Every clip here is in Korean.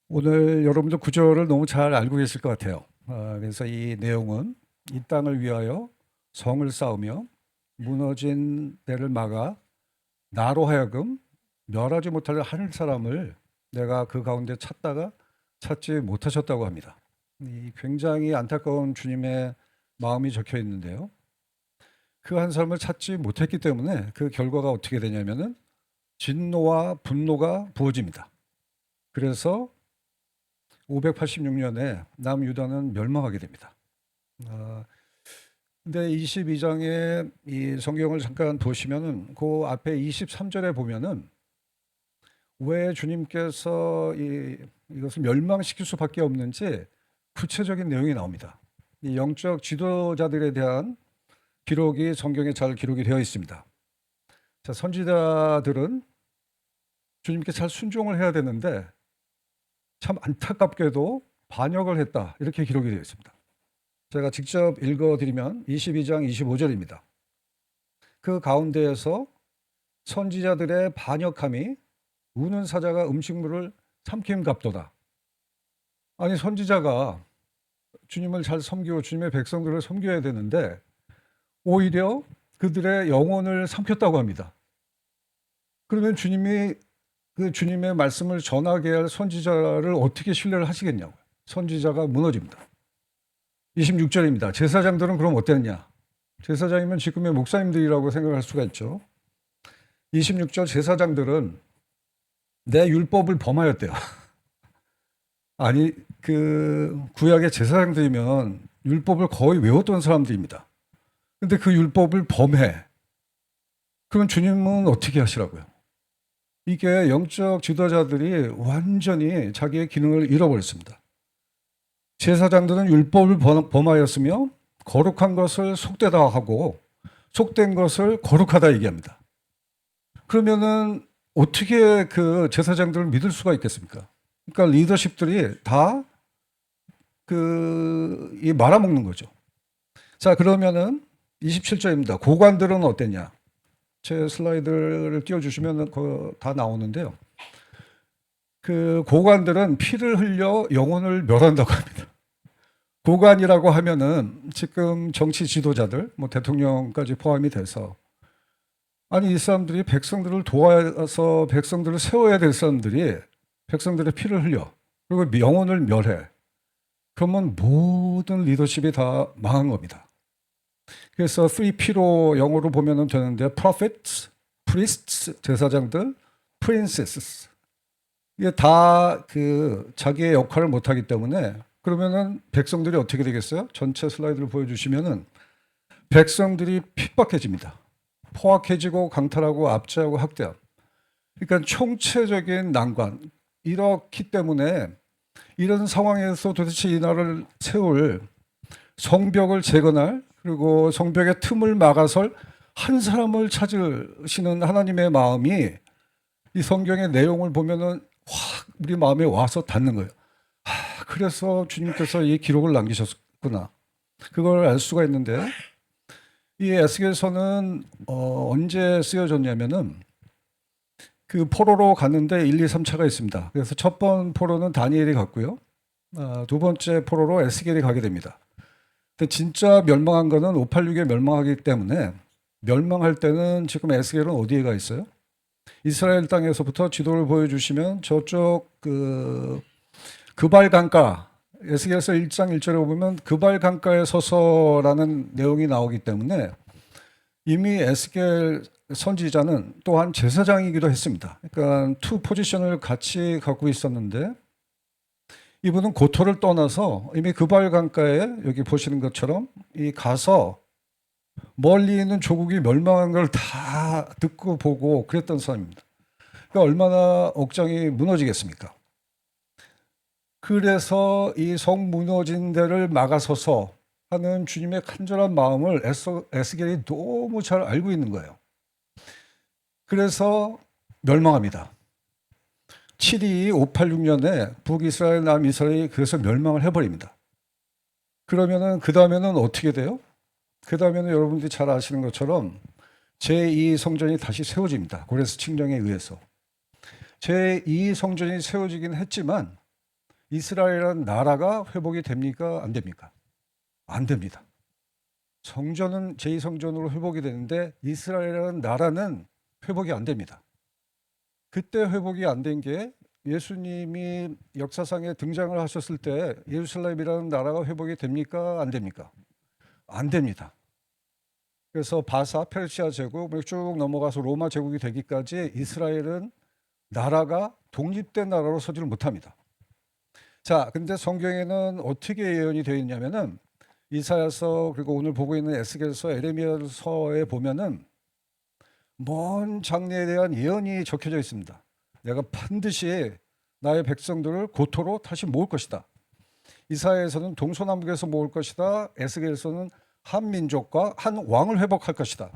오늘 여러분들 구절을 너무 잘 알고 계실 것 같아요. 그래서 이 내용은 이 땅을 위하여 성을 쌓으며 무너진 데를 막아 나로 하여금 멸하지 못할 한 사람을 내가 그 가운데 찾다가 찾지 못하셨다고 합니다. 이 굉장히 안타까운 주님의 마음이 적혀 있는데요. 그 한 사람을 찾지 못했기 때문에 그 결과가 어떻게 되냐면은 진노와 분노가 부어집니다. 그래서 586년에 남유다는 멸망하게 됩니다. 근데 22장의 이 성경을 잠깐 보시면은 그 앞에 23절에 보면은 왜 주님께서 이것을 멸망시킬 수밖에 없는지 구체적인 내용이 나옵니다. 이 영적 지도자들에 대한 기록이 성경에 잘 기록이 되어 있습니다. 자, 선지자들은 주님께 잘 순종을 해야 되는데 참 안타깝게도 반역을 했다. 이렇게 기록이 되어 있습니다. 제가 직접 읽어드리면 22장 25절입니다. 그 가운데에서 선지자들의 반역함이 우는 사자가 음식물을 삼킴갑도다. 아니 선지자가 주님을 잘 섬기고 주님의 백성들을 섬겨야 되는데 오히려 그들의 영혼을 삼켰다고 합니다. 그러면 주님이 그 주님의 말씀을 전하게 할 선지자를 어떻게 신뢰를 하시겠냐고요. 선지자가 무너집니다. 26절입니다. 제사장들은 그럼 어땠냐? 제사장이면 지금의 목사님들이라고 생각할 수가 있죠. 26절 제사장들은 내 율법을 범하였대요. 아니 그 구약의 제사장들이면 율법을 거의 외웠던 사람들입니다. 근데 그 율법을 범해. 그럼 주님은 어떻게 하시라고요? 이게 영적 지도자들이 완전히 자기의 기능을 잃어버렸습니다. 제사장들은 율법을 범하였으며 거룩한 것을 속되다 하고 속된 것을 거룩하다 얘기합니다. 그러면은 어떻게 그 제사장들을 믿을 수가 있겠습니까? 그러니까 리더십들이 다 이 말아먹는 거죠. 자, 그러면은 27절입니다. 고관들은 어땠냐? 제 슬라이드를 띄워주시면 다 나오는데요. 그 고관들은 피를 흘려 영혼을 멸한다고 합니다. 고관이라고 하면은 지금 정치 지도자들, 뭐 대통령까지 포함이 돼서 아니 이 사람들이 백성들을 도와서 백성들을 세워야 될 사람들이 백성들의 피를 흘려 그리고 영혼을 멸해. 그러면 모든 리더십이 다 망한 겁니다. 그래서 3P로 영어로 보면 되는데 prophets, priests, 제사장들, princesses 이게 다 그 자기의 역할을 못하기 때문에 그러면은 백성들이 어떻게 되겠어요? 전체 슬라이드를 보여주시면은 백성들이 핍박해집니다. 포악해지고 강탈하고 압제하고 학대함. 그러니까 총체적인 난관. 이렇기 때문에 이런 상황에서 도대체 이 나라를 세울 성벽을 재건할 그리고 성벽의 틈을 막아설 한 사람을 찾으시는 하나님의 마음이 이 성경의 내용을 보면은 확 우리 마음에 와서 닿는 거예요. 그래서 주님께서 이 기록을 남기셨구나. 그걸 알 수가 있는데 이 에스겔서는 언제 쓰여졌냐면은 그 포로로 갔는데 1, 2, 3차가 있습니다. 그래서 첫 번 포로는 다니엘이 갔고요. 두 번째 포로로 에스겔이 가게 됩니다. 근데 진짜 멸망한 거는 586에 멸망하기 때문에 멸망할 때는 지금 에스겔은 어디에 가 있어요? 이스라엘 땅에서부터 지도를 보여주시면 저쪽 그발 강가 에스겔서 1장 1절에 보면 그발 강가에 서서라는 내용이 나오기 때문에 이미 에스겔 선지자는 또한 제사장이기도 했습니다. 그러니까 투 포지션을 같이 갖고 있었는데 이분은 고토를 떠나서 이미 그발 강가에 여기 보시는 것처럼 이 가서 멀리 있는 조국이 멸망한 걸 다 듣고 보고 그랬던 사람입니다. 그러니까 얼마나 억장이 무너지겠습니까? 그래서 이 성 무너진 데를 막아서서 하는 주님의 간절한 마음을 에스겔이 너무 잘 알고 있는 거예요. 그래서 멸망합니다. 7이 586년에 북이스라엘, 남이스라엘이 그래서 멸망을 해버립니다. 그러면은 그 다음에는 어떻게 돼요? 그 다음에는 여러분들이 잘 아시는 것처럼 제2 성전이 다시 세워집니다. 고레스 칙령에 의해서. 제2 성전이 세워지긴 했지만 이스라엘이라는 나라가 회복이 됩니까? 안 됩니까? 안 됩니다. 성전은 제2성전으로 회복이 되는데 이스라엘이라는 나라는 회복이 안 됩니다. 그때 회복이 안 된 게 예수님이 역사상에 등장을 하셨을 때 예루살렘이라는 나라가 회복이 됩니까? 안 됩니까? 안 됩니다. 그래서 바사, 페르시아 제국 쭉 넘어가서 로마 제국이 되기까지 이스라엘은 나라가 독립된 나라로 서지를 못합니다. 자, 근데 성경에는 어떻게 예언이 되어 있냐면은 이사야서 그리고 오늘 보고 있는 에스겔서, 에레미야서에 보면은 먼 장래에 대한 예언이 적혀져 있습니다. 내가 반드시 나의 백성들을 고토로 다시 모을 것이다. 이사야에서는 동서남북에서 모을 것이다. 에스겔서는 한 민족과 한 왕을 회복할 것이다.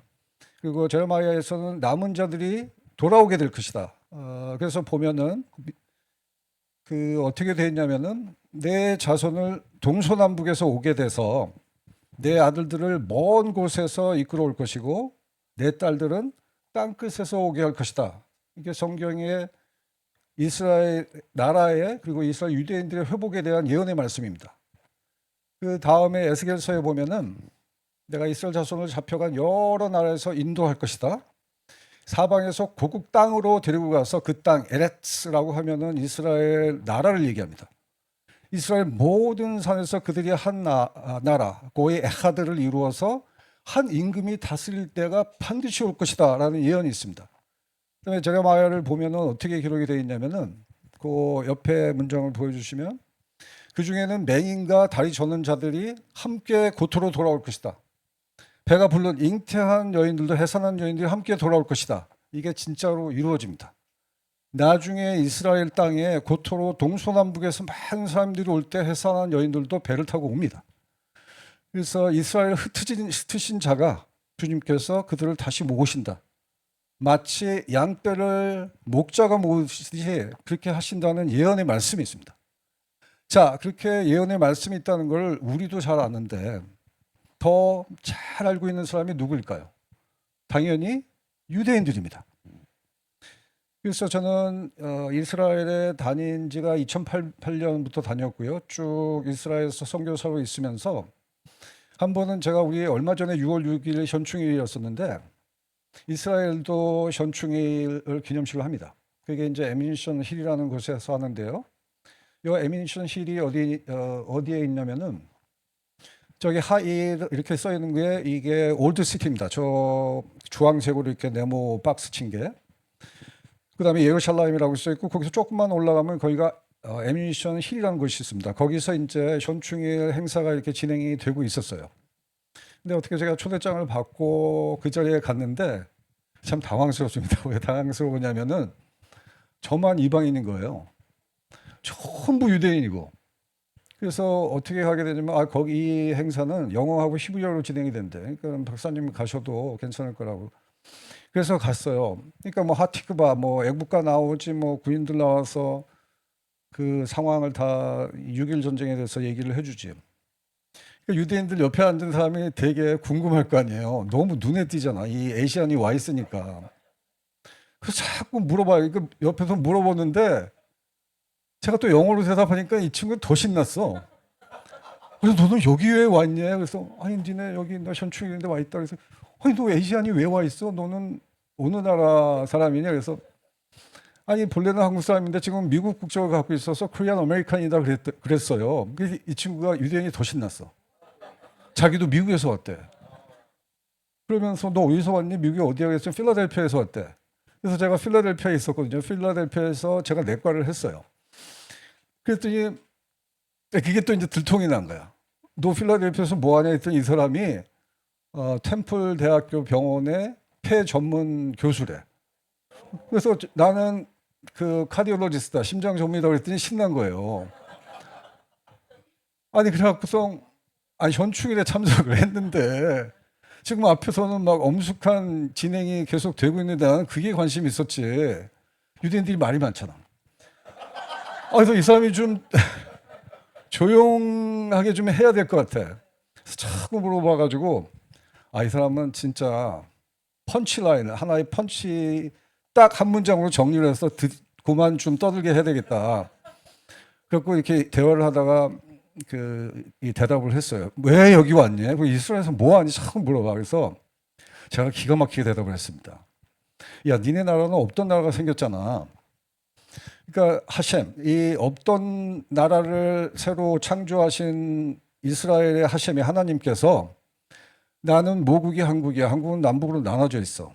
그리고 제레마야에서는 남은 자들이 돌아오게 될 것이다. 그래서 보면은 어떻게 되어 있냐면은 내 자손을 동서남북에서 오게 돼서 내 아들들을 먼 곳에서 이끌어 올 것이고 내 딸들은 땅끝에서 오게 할 것이다. 이게 성경의 이스라엘 나라의 그리고 이스라엘 유대인들의 회복에 대한 예언의 말씀입니다. 그 다음에 에스겔서에 보면은 내가 이스라엘 자손을 잡혀간 여러 나라에서 인도할 것이다. 사방에서 고국 땅으로 데리고 가서 그 땅 에레츠라고 하면은 이스라엘 나라를 얘기합니다. 이스라엘 모든 산에서 그들이 한 나라 고의 에하드를 이루어서 한 임금이 다스릴 때가 반드시 올 것이다라는 예언이 있습니다. 그다음에 제레마야를 보면은 어떻게 기록이 되어 있냐면은 그 옆에 문장을 보여주시면 그 중에는 맹인과 다리 저는 자들이 함께 고토로 돌아올 것이다. 배가 불른 잉태한 여인들도 해산한 여인들이 함께 돌아올 것이다. 이게 진짜로 이루어집니다. 나중에 이스라엘 땅에 고토로 동서남북에서 많은 사람들이 올 때 해산한 여인들도 배를 타고 옵니다. 그래서 이스라엘 흩으신 자가 주님께서 그들을 다시 모으신다. 마치 양떼를 목자가 모으듯이 그렇게 하신다는 예언의 말씀이 있습니다. 자, 그렇게 예언의 말씀이 있다는 걸 우리도 잘 아는데 더 잘 알고 있는 사람이 누구일까요? 당연히 유대인들입니다. 그래서 저는 이스라엘에 다닌 지가 2008년부터 다녔고요. 쭉 이스라엘에서 선교사로 있으면서 한 번은 제가 우리 얼마 전에 6월 6일 현충일이었었는데 이스라엘도 현충일을 기념식을 합니다. 그게 이제 애미니션 힐이라는 곳에서 하는데요. 이 애미니션 힐이 어디에 있냐면은 저기 하일 이렇게 써 있는 게 이게 올드 시티입니다. 저 주황색으로 이렇게 네모 박스 친 게. 그다음에 예루살렘이라고 써 있고 거기서 조금만 올라가면 거기가 애미니션 힐이라는 곳이 있습니다. 거기서 이제 현충일 행사가 이렇게 진행이 되고 있었어요. 근데 어떻게 제가 초대장을 받고 그 자리에 갔는데 참 당황스럽습니다. 왜 당황스러우냐면은 저만 이방인인 거예요. 전부 유대인이고. 그래서 어떻게 하게 되냐면 거기 이 행사는 영어하고 히브리어로 진행이 된대. 그러니까 박사님 가셔도 괜찮을 거라고. 그래서 갔어요. 그러니까 뭐 하티크바 뭐 애국가 나오지 뭐 군인들 나와서 그 상황을 다 6.1 전쟁에 대해서 얘기를 해주지. 그러니까 유대인들 옆에 앉은 사람이 되게 궁금할 거 아니에요. 너무 눈에 띄잖아. 이 에이시안이 와 있으니까. 그래서 자꾸 물어봐요. 그러니까 옆에서 물어보는데 제가 또 영어로 대답하니까 이 친구는 더 신났어. 그래서 너는 여기 왜 왔냐? 그래서 아니 니네 여기 나 현충일인데 와 있다. 그래서 아니 너 에이시안이 왜 와 있어? 너는 어느 나라 사람이냐? 그래서 아니 본래는 한국 사람인데 지금 미국 국적을 갖고 있어서 코리안 아메리칸이다 그랬어요. 그래서 이 친구가 유대인이 더 신났어. 자기도 미국에서 왔대. 그러면서 너 어디서 왔니? 미국이 어디야? 그래서 필라델피아에서 왔대. 그래서 제가 필라델피아에 있었거든요. 필라델피아에서 제가 내과를 했어요. 그랬더니 그게 또 이제 들통이 난 거야. 너 필라델피아에서 뭐 하냐 했더니 이 사람이 템플 대학교 병원의 폐 전문 교수래. 그래서 나는 그 카디올로지스트다, 심장 전문이다 그랬더니 신난 거예요. 아니 그래갖고서 현충일에 참석을 했는데 지금 앞에서는 막 엄숙한 진행이 계속 되고 있는데 나는 그게 관심이 있었지. 유대인들이 말이 많잖아. 그래서 이 사람이 좀 조용하게 좀 해야 될 것 같아. 그래서 자꾸 물어봐가지고 이 사람은 진짜 펀치라인 하나의 펀치 딱 한 문장으로 정리를 해서 그만 좀 떠들게 해야 되겠다. 그래갖고 이렇게 대화를 하다가 이 대답을 했어요. 왜 여기 왔냐? 그 이스라엘에서 뭐 하니? 자꾸 물어봐. 그래서 제가 기가 막히게 대답을 했습니다. 야, 니네 나라는 없던 나라가 생겼잖아. 그러니까 하셈, 이 없던 나라를 새로 창조하신 이스라엘의 하셈이 하나님께서 나는 모국이 한국이야. 한국은 남북으로 나눠져 있어.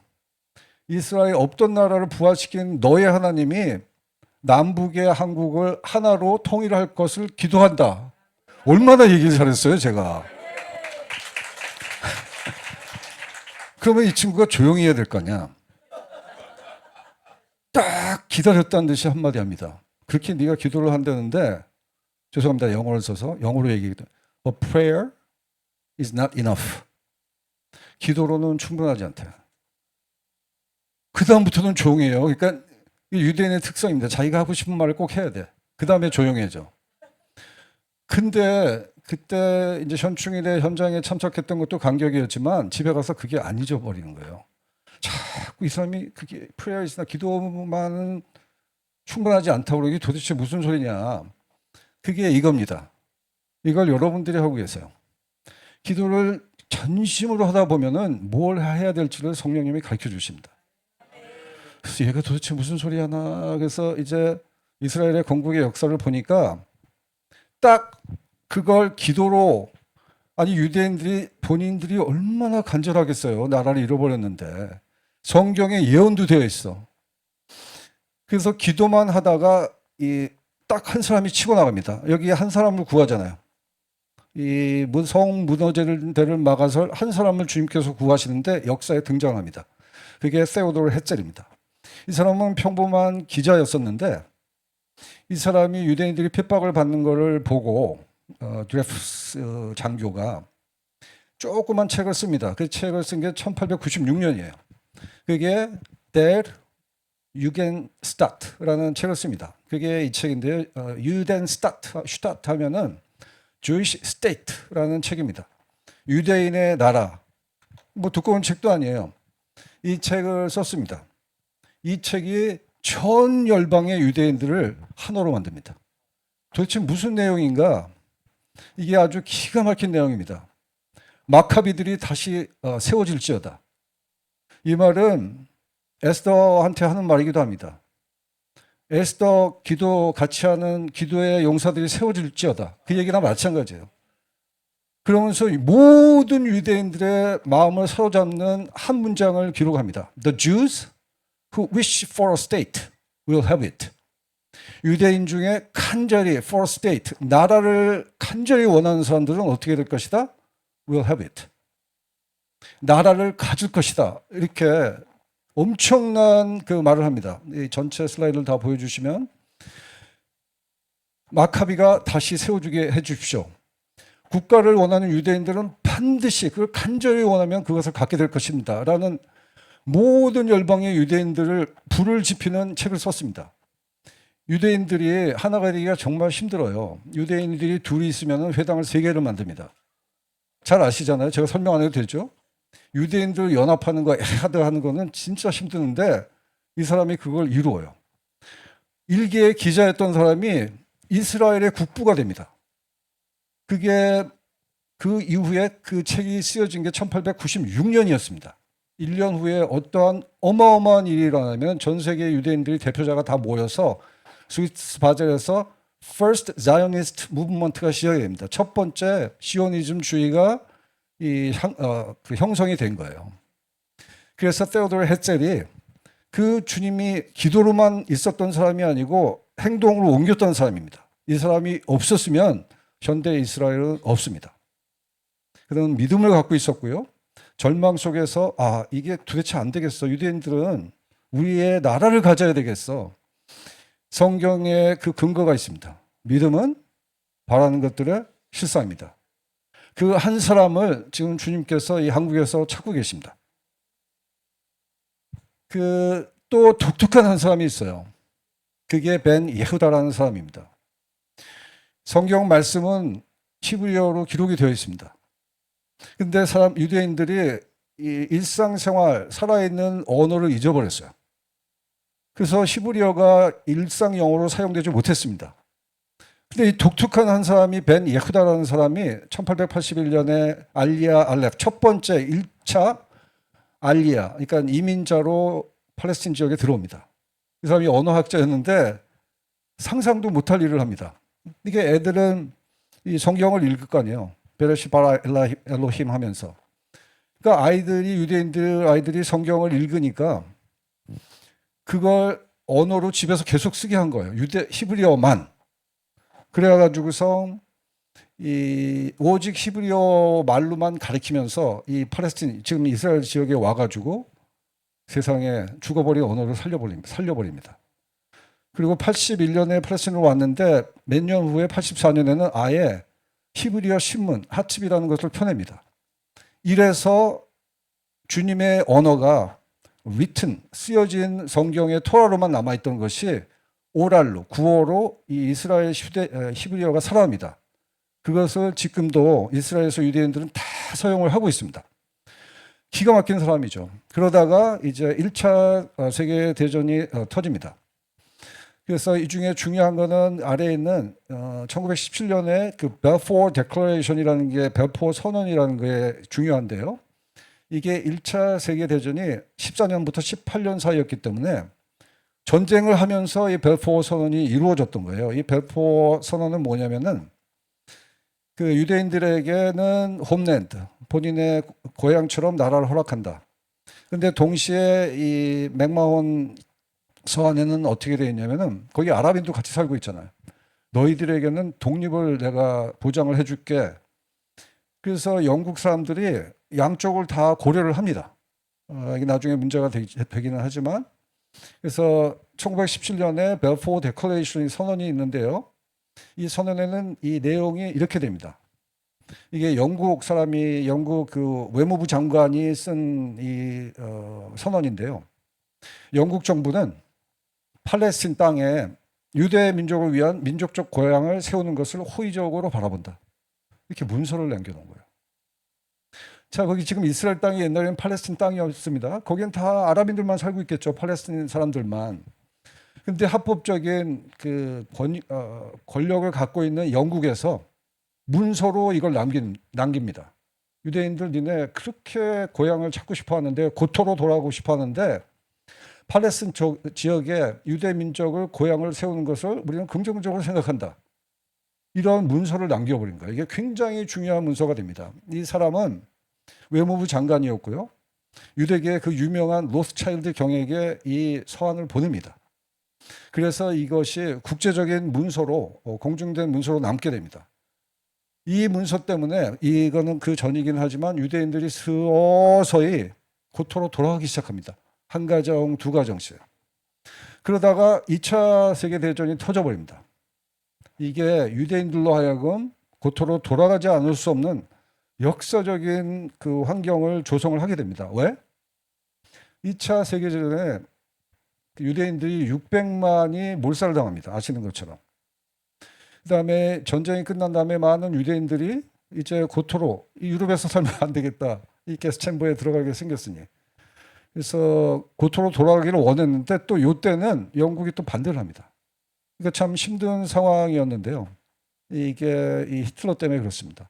이스라엘 없던 나라를 부활시킨 너의 하나님이 남북의 한국을 하나로 통일할 것을 기도한다. 얼마나 얘기를 잘했어요, 제가. 그러면 이 친구가 조용히 해야 될 거 아니야. 딱 기다렸다는 듯이 한마디 합니다. 그렇게 네가 기도를 한다는데, 죄송합니다. 영어를 써서 영어로 얘기해도 A prayer is not enough. 기도로는 충분하지 않대. 그 다음부터는 조용해요. 그러니까 유대인의 특성입니다. 자기가 하고 싶은 말을 꼭 해야 돼. 그 다음에 조용해져. 근데 그때 이제 현충일에 현장에 참석했던 것도 감격이었지만 집에 가서 그게 안 잊어버리는 거예요. 자꾸 이 사람이 그게 프레어이스나 기도만은 충분하지 않다고 그러기 도대체 무슨 소리냐. 그게 이겁니다. 이걸 여러분들이 하고 계세요. 기도를 전심으로 하다 보면은 뭘 해야 될지를 성령님이 가르쳐 주십니다. 그래서 얘가 도대체 무슨 소리 하나. 그래서 이제 이스라엘의 건국의 역사를 보니까 딱 그걸 기도로, 아니 유대인들이 본인들이 얼마나 간절하겠어요. 나라를 잃어버렸는데. 성경에 예언도 되어 있어. 그래서 기도만 하다가 이 딱 한 사람이 치고 나갑니다. 여기 한 사람을 구하잖아요. 이 성 무너지는 막아서 한 사람을 주님께서 구하시는데 역사에 등장합니다. 그게 세오도르 헷젤입니다. 이 사람은 평범한 기자였었는데 이 사람이 유대인들이 핍박을 받는 것을 보고 드레프스 장교가 조그만 책을 씁니다. 그 책을 쓴 게 1896년이에요. 그게 There You Can Start라는 책을 씁니다. 그게 이 책인데요. You Can Start 하면은 Jewish State라는 책입니다. 유대인의 나라. 뭐 두꺼운 책도 아니에요. 이 책을 썼습니다. 이 책이 전 열방의 유대인들을 하나로 만듭니다. 도대체 무슨 내용인가? 이게 아주 기가 막힌 내용입니다. 마카비들이 다시 세워질지어다. 이 말은 에스더한테 하는 말이기도 합니다. 에스더 기도 같이 하는 기도의 용사들이 세워질지어다. 그 얘기나 마찬가지예요. 그러면서 모든 유대인들의 마음을 사로잡는 한 문장을 기록합니다. The Jews who wish for a state will have it. 유대인 중에 간절히 for a state, 나라를 간절히 원하는 사람들은 어떻게 될 것이다? will have it. 나라를 가질 것이다. 이렇게 엄청난 그 말을 합니다. 이 전체 슬라이드를 다 보여주시면 마카비가 다시 세워주게 해주십시오. 국가를 원하는 유대인들은 반드시 그걸 간절히 원하면 그것을 갖게 될 것입니다. 라는 모든 열방의 유대인들을 불을 지피는 책을 썼습니다. 유대인들이 하나가 되기가 정말 힘들어요. 유대인들이 둘이 있으면 회당을 3개를 만듭니다. 잘 아시잖아요. 제가 설명 안 해도 되죠? 유대인들 연합하는 거, 에하드 하는 거는 진짜 힘드는데 이 사람이 그걸 이루어요. 일기의 기자였던 사람이 이스라엘의 국부가 됩니다. 그게 그 이후에 그 책이 쓰여진 게 1896년이었습니다. 1년 후에 어떠한 어마어마한 일이 일어나면 전 세계 유대인들이 대표자가 다 모여서 스위스 바젤에서 First Zionist Movement가 시작이 됩니다. 첫 번째 시오니즘주의가 형성이 된 거예요. 그래서 테오도르 헷젤이 그 주님이 기도로만 있었던 사람이 아니고 행동으로 옮겼던 사람입니다. 이 사람이 없었으면 현대 이스라엘은 없습니다. 그런 믿음을 갖고 있었고요. 절망 속에서 이게 도대체 안 되겠어. 유대인들은 우리의 나라를 가져야 되겠어. 성경에 그 근거가 있습니다. 믿음은 바라는 것들의 실상입니다. 그 한 사람을 지금 주님께서 이 한국에서 찾고 계십니다. 그 또 독특한 한 사람이 있어요. 그게 벤 예후다라는 사람입니다. 성경 말씀은 히브리어로 기록이 되어 있습니다. 근데 유대인들이 이 일상생활 살아있는 언어를 잊어버렸어요. 그래서 히브리어가 일상 영어로 사용되지 못했습니다. 근데 이 독특한 한 사람이 벤 예후다라는 사람이 1881년에 알리아 알렙 첫 번째 1차 알리아, 그러니까 이민자로 팔레스틴 지역에 들어옵니다. 이 사람이 언어학자였는데 상상도 못할 일을 합니다. 이게 애들은 이 성경을 읽을 거 아니에요. 베레시 바라 엘로힘 하면서. 그러니까 유대인들 아이들이 성경을 읽으니까 그걸 언어로 집에서 계속 쓰게 한 거예요. 히브리어만. 그래가지고서 오직 히브리어 말로만 가르치면서 이 팔레스틴, 지금 이스라엘 지역에 와가지고 세상에 죽어버린 언어를 살려버립니다. 그리고 81년에 팔레스틴으로 왔는데 몇 년 후에 84년에는 아예 히브리어 신문, 하칩이라는 것을 펴냅니다. 이래서 주님의 언어가 written, 쓰여진 성경의 토라로만 남아있던 것이 오랄로, 구어로 이 이스라엘 히브리어가 살아납니다. 그것을 지금도 이스라엘에서 유대인들은 다 사용을 하고 있습니다. 기가 막힌 사람이죠. 그러다가 이제 1차 세계대전이 터집니다. 그래서 이 중에 중요한 거는 아래에 있는 1917년에 그 Balfour Declaration이라는 게 벨포어 선언이라는 게 중요한데요. 이게 1차 세계대전이 14년부터 18년 사이였기 때문에 전쟁을 하면서 이 벨포어 선언이 이루어졌던 거예요. 이 벨포어 선언은 뭐냐면은 그 유대인들에게는 홈랜드, 본인의 고향처럼 나라를 허락한다. 근데 동시에 이 맥마혼 서한에는 어떻게 되어 있냐면은 거기 아랍인도 같이 살고 있잖아요. 너희들에게는 독립을 내가 보장을 해줄게. 그래서 영국 사람들이 양쪽을 다 고려를 합니다. 이게 나중에 문제가 되기는 하지만 그래서 1917년에 벨포어 데클레이션 선언이 있는데요. 이 선언에는 이 내용이 이렇게 됩니다. 이게 영국 그 외무부 장관이 쓴 이 선언인데요. 영국 정부는 팔레스틴 땅에 유대 민족을 위한 민족적 고향을 세우는 것을 호의적으로 바라본다. 이렇게 문서를 남겨놓은 거예요. 자, 거기 지금 이스라엘 땅이 옛날에는 팔레스틴 땅이었습니다. 거기는 다 아랍인들만 살고 있겠죠. 팔레스틴 사람들만. 근데 합법적인 그 권력을 갖고 있는 영국에서 문서로 이걸 남깁니다. 유대인들 니네 그렇게 고향을 찾고 싶어 하는데 고토로 돌아가고 싶어 하는데 팔레스틴 지역에 유대 민족을 고향을 세우는 것을 우리는 긍정적으로 생각한다. 이런 문서를 남겨버린 거예요. 이게 굉장히 중요한 문서가 됩니다. 이 사람은 외무부 장관이었고요. 유대계의 그 유명한 로스차일드 경에게 이 서한을 보냅니다. 그래서 이것이 국제적인 문서로 공중된 문서로 남게 됩니다. 이 문서 때문에 이거는 그 전이긴 하지만 유대인들이 서서히 고토로 돌아가기 시작합니다. 한 가정, 두 가정씩. 그러다가 2차 세계대전이 터져버립니다. 이게 유대인들로 하여금 고토로 돌아가지 않을 수 없는 역사적인 그 환경을 조성을 하게 됩니다. 왜? 2차 세계대전에 유대인들이 600만이 몰살을 당합니다. 아시는 것처럼. 그 다음에 전쟁이 끝난 다음에 많은 유대인들이 이제 고토로 유럽에서 살면 안 되겠다. 이 게스챔버에 들어가게 생겼으니. 그래서 고토로 돌아가기를 원했는데 또 이때는 영국이 또 반대를 합니다. 그러니까 참 힘든 상황이었는데요. 이게 이 히틀러 때문에 그렇습니다.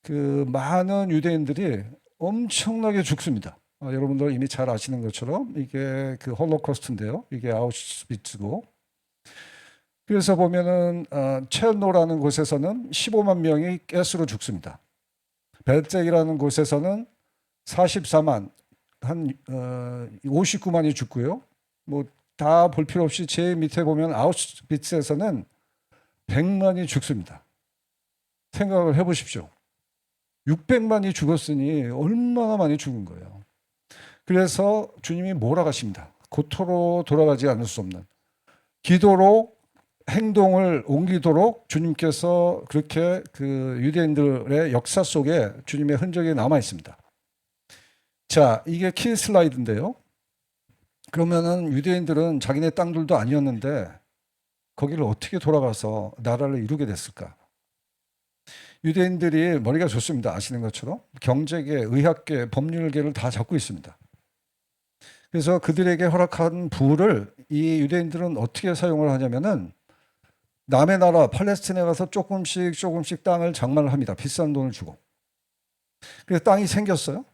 그 많은 유대인들이 엄청나게 죽습니다. 여러분들 이미 잘 아시는 것처럼 이게 그 홀로코스트인데요. 이게 아우슈비츠고. 그래서 보면은 첼노라는 곳에서는 15만 명이 가스로 죽습니다. 벨잭이라는 곳에서는 44만 한 59만이 죽고요. 뭐 다 볼 필요 없이 제일 밑에 보면 아우슈비츠에서는 100만이 죽습니다. 생각을 해보십시오. 600만이 죽었으니 얼마나 많이 죽은 거예요. 그래서 주님이 몰아가십니다. 고토로 돌아가지 않을 수 없는 기도로 행동을 옮기도록 주님께서 그렇게 그 유대인들의 역사 속에 주님의 흔적이 남아 있습니다. 자, 이게 키 슬라이드인데요. 그러면은 유대인들은 자기네 땅들도 아니었는데 거기를 어떻게 돌아가서 나라를 이루게 됐을까? 유대인들이 머리가 좋습니다. 아시는 것처럼 경제계, 의학계, 법률계를 다 잡고 있습니다. 그래서 그들에게 허락한 부를 이 유대인들은 어떻게 사용을 하냐면은 남의 나라 팔레스틴에 가서 조금씩 땅을 장만을 합니다. 비싼 돈을 주고. 그래서 땅이 생겼어요.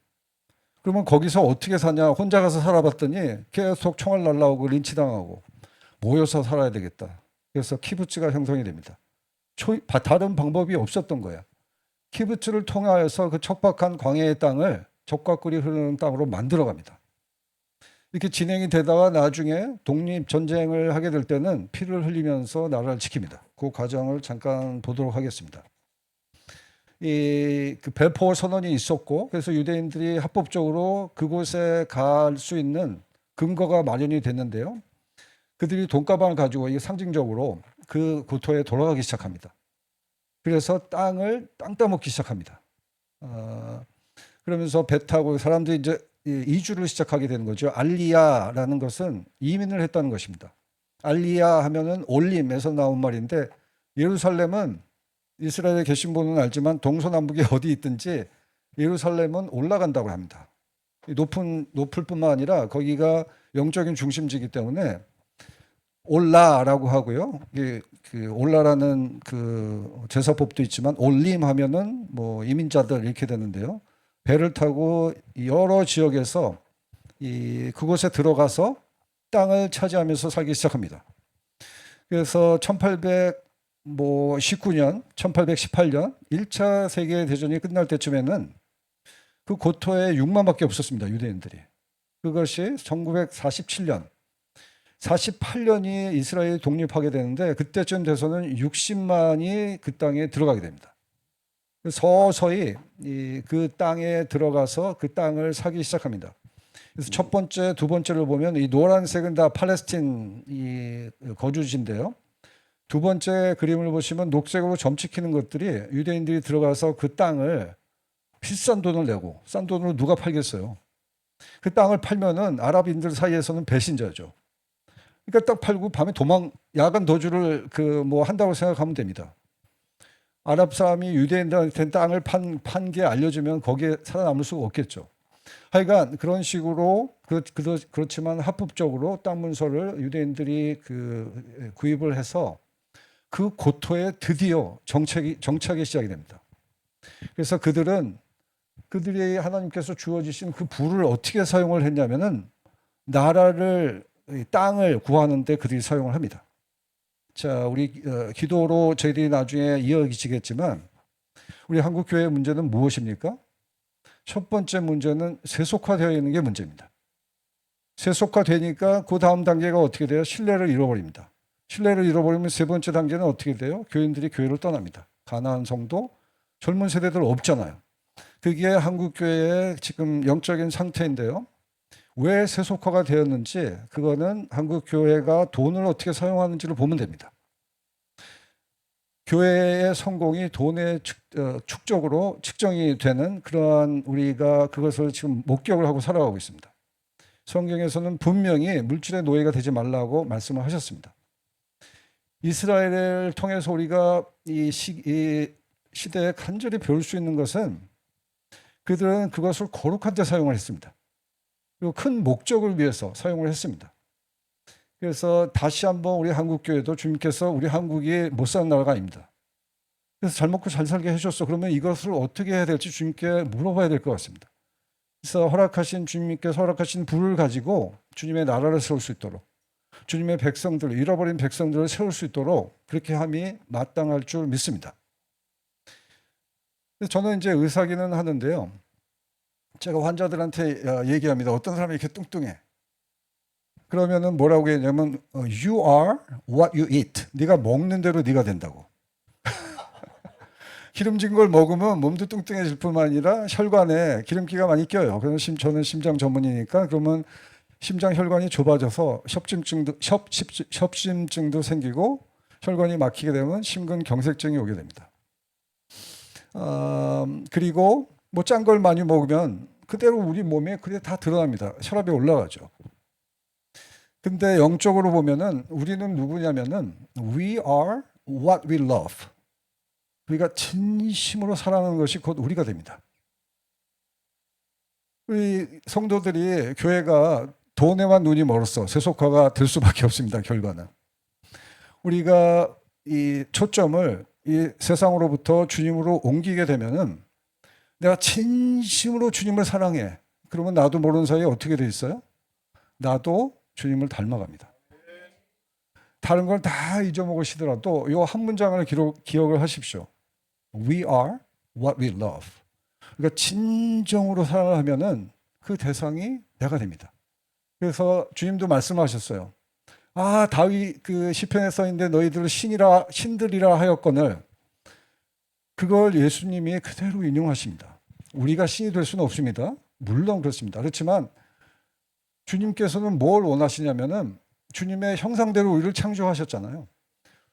그러면 거기서 어떻게 사냐? 혼자 가서 살아봤더니 계속 총알 날라오고 린치당하고 모여서 살아야 되겠다. 그래서 키부츠가 형성이 됩니다. 다른 방법이 없었던 거야. 키부츠를 통하여서 그 척박한 광야의 땅을 적과 꿀이 흐르는 땅으로 만들어갑니다. 이렇게 진행이 되다가 나중에 독립전쟁을 하게 될 때는 피를 흘리면서 나라를 지킵니다. 그 과정을 잠깐 보도록 하겠습니다. 그 벨포어 선언이 있었고, 그래서 유대인들이 합법적으로 그곳에 갈 수 있는 근거가 마련이 됐는데요. 그들이 돈가방을 가지고 이게 상징적으로 그 고토에 돌아가기 시작합니다. 그래서 땅 따먹기 시작합니다. 그러면서 배 타고 사람들이 이제 이주를 시작하게 되는 거죠. 알리야라는 것은 이민을 했다는 것입니다. 알리야 하면은 올림에서 나온 말인데, 예루살렘은 이스라엘에 계신 분은 알지만 동서남북에 어디 있든지 예루살렘은 올라간다고 합니다. 높을 뿐만 아니라 거기가 영적인 중심지이기 때문에 올라라고 하고요. 그 올라라는 그 제사법도 있지만 올림 하면은 뭐 이민자들 이렇게 되는데요. 배를 타고 여러 지역에서 그곳에 들어가서 땅을 차지하면서 살기 시작합니다. 그래서 1819년, 1818년 1차 세계대전이 끝날 때쯤에는 그 고토에 6만밖에 없었습니다. 유대인들이. 그것이 1947년, 48년이 이스라엘이 독립하게 되는데 그때쯤 돼서는 60만이 그 땅에 들어가게 됩니다. 서서히 그 땅에 들어가서 그 땅을 사기 시작합니다. 그래서 첫 번째, 두 번째를 보면 이 노란색은 다 팔레스틴 거주지인데요. 두 번째 그림을 보시면 녹색으로 점찍히는 것들이 유대인들이 들어가서 그 땅을 비싼 돈을 내고, 싼 돈으로 누가 팔겠어요? 그 땅을 팔면은 아랍인들 사이에서는 배신자죠. 그러니까 딱 팔고 밤에 야간 도주를 한다고 생각하면 됩니다. 아랍 사람이 유대인들한테 땅을 판 게 알려지면 거기에 살아남을 수가 없겠죠. 하여간 그런 식으로 그렇지만 합법적으로 땅 문서를 유대인들이 구입을 해서 그 고토에 드디어 정착이 시작이 됩니다. 그래서 그들이 하나님께서 주어지신 그 부를 어떻게 사용을 했냐면은 땅을 구하는데 그들이 사용을 합니다. 자, 우리 기도로 저희들이 나중에 이어지겠지만 우리 한국 교회의 문제는 무엇입니까? 첫 번째 문제는 세속화되어 있는 게 문제입니다. 세속화되니까 그 다음 단계가 어떻게 돼요? 신뢰를 잃어버립니다. 신뢰를 잃어버리면 세 번째 단계는 어떻게 돼요? 교인들이 교회를 떠납니다. 가나안 성도, 젊은 세대들 없잖아요. 그게 한국 교회의 지금 영적인 상태인데요. 왜 세속화가 되었는지 그거는 한국 교회가 돈을 어떻게 사용하는지를 보면 됩니다. 교회의 성공이 돈의 축적으로 측정이 되는 그러한 우리가 그것을 지금 목격을 하고 살아가고 있습니다. 성경에서는 분명히 물질의 노예가 되지 말라고 말씀을 하셨습니다. 이스라엘을 통해서 우리가 이 시대에 간절히 배울 수 있는 것은 그들은 그것을 거룩한 데 사용을 했습니다. 그리고 큰 목적을 위해서 사용을 했습니다. 그래서 다시 한번 우리 한국교회도 주님께서 우리 한국이 못 사는 나라가 아닙니다. 그래서 잘 먹고 잘 살게 해줬어. 그러면 이것을 어떻게 해야 될지 주님께 물어봐야 될 것 같습니다. 그래서 주님께서 허락하신 부를 가지고 주님의 나라를 세울 수 있도록, 주님의 잃어버린 백성들을 세울 수 있도록 그렇게 함이 마땅할 줄 믿습니다. 저는 이제 의사기는 하는데요. 제가 환자들한테 얘기합니다. 어떤 사람이 이렇게 뚱뚱해. 그러면은 뭐라고 했냐면 You are what you eat. 네가 먹는 대로 네가 된다고. 기름진 걸 먹으면 몸도 뚱뚱해질 뿐만 아니라 혈관에 기름기가 많이 껴요. 그래서 저는 심장 전문이니까 그러면 심장 혈관이 좁아져서 협심증도 생기고 혈관이 막히게 되면 심근경색증이 오게 됩니다. 그리고 뭐 짠 걸 많이 먹으면 그대로 우리 몸에 그게 다 드러납니다. 혈압이 올라가죠. 근데 영적으로 보면은 우리는 누구냐면은 We are what we love. 우리가 진심으로 사랑하는 것이 곧 우리가 됩니다. 우리 성도들이 교회가 돈에만 눈이 멀었어. 세속화가 될 수밖에 없습니다. 결과는. 우리가 이 초점을 이 세상으로부터 주님으로 옮기게 되면은 내가 진심으로 주님을 사랑해. 그러면 나도 모르는 사이에 어떻게 돼 있어요? 나도 주님을 닮아갑니다. 다른 걸 다 잊어먹으시더라도 이 한 문장을 기억을 하십시오. We are what we love. 그러니까 진정으로 사랑을 하면은 그 대상이 내가 됩니다. 그래서 주님도 말씀하셨어요. 아, 다윗 그 시편에 써 있는데 너희들 신들이라 하였거늘, 그걸 예수님이 그대로 인용하십니다. 우리가 신이 될 수는 없습니다. 물론 그렇습니다. 그렇지만 주님께서는 뭘 원하시냐면은 주님의 형상대로 우리를 창조하셨잖아요.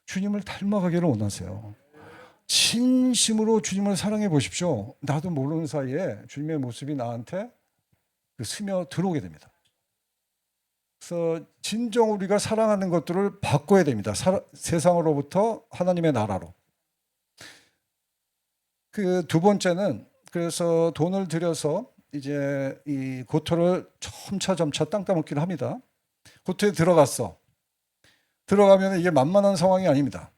주님을 닮아가기를 원하세요. 진심으로 주님을 사랑해 보십시오. 나도 모르는 사이에 주님의 모습이 나한테 스며 들어오게 됩니다. 그래서 진정 우리가 사랑하는 것들을 바꿔야 됩니다. 세상으로부터 하나님의 나라로. 그 두 번째는, 그래서 돈을 들여서 이제 이 고토를 점차 땅 따먹기를 합니다. 고토에 들어가면 이게 만만한 상황이 아닙니다.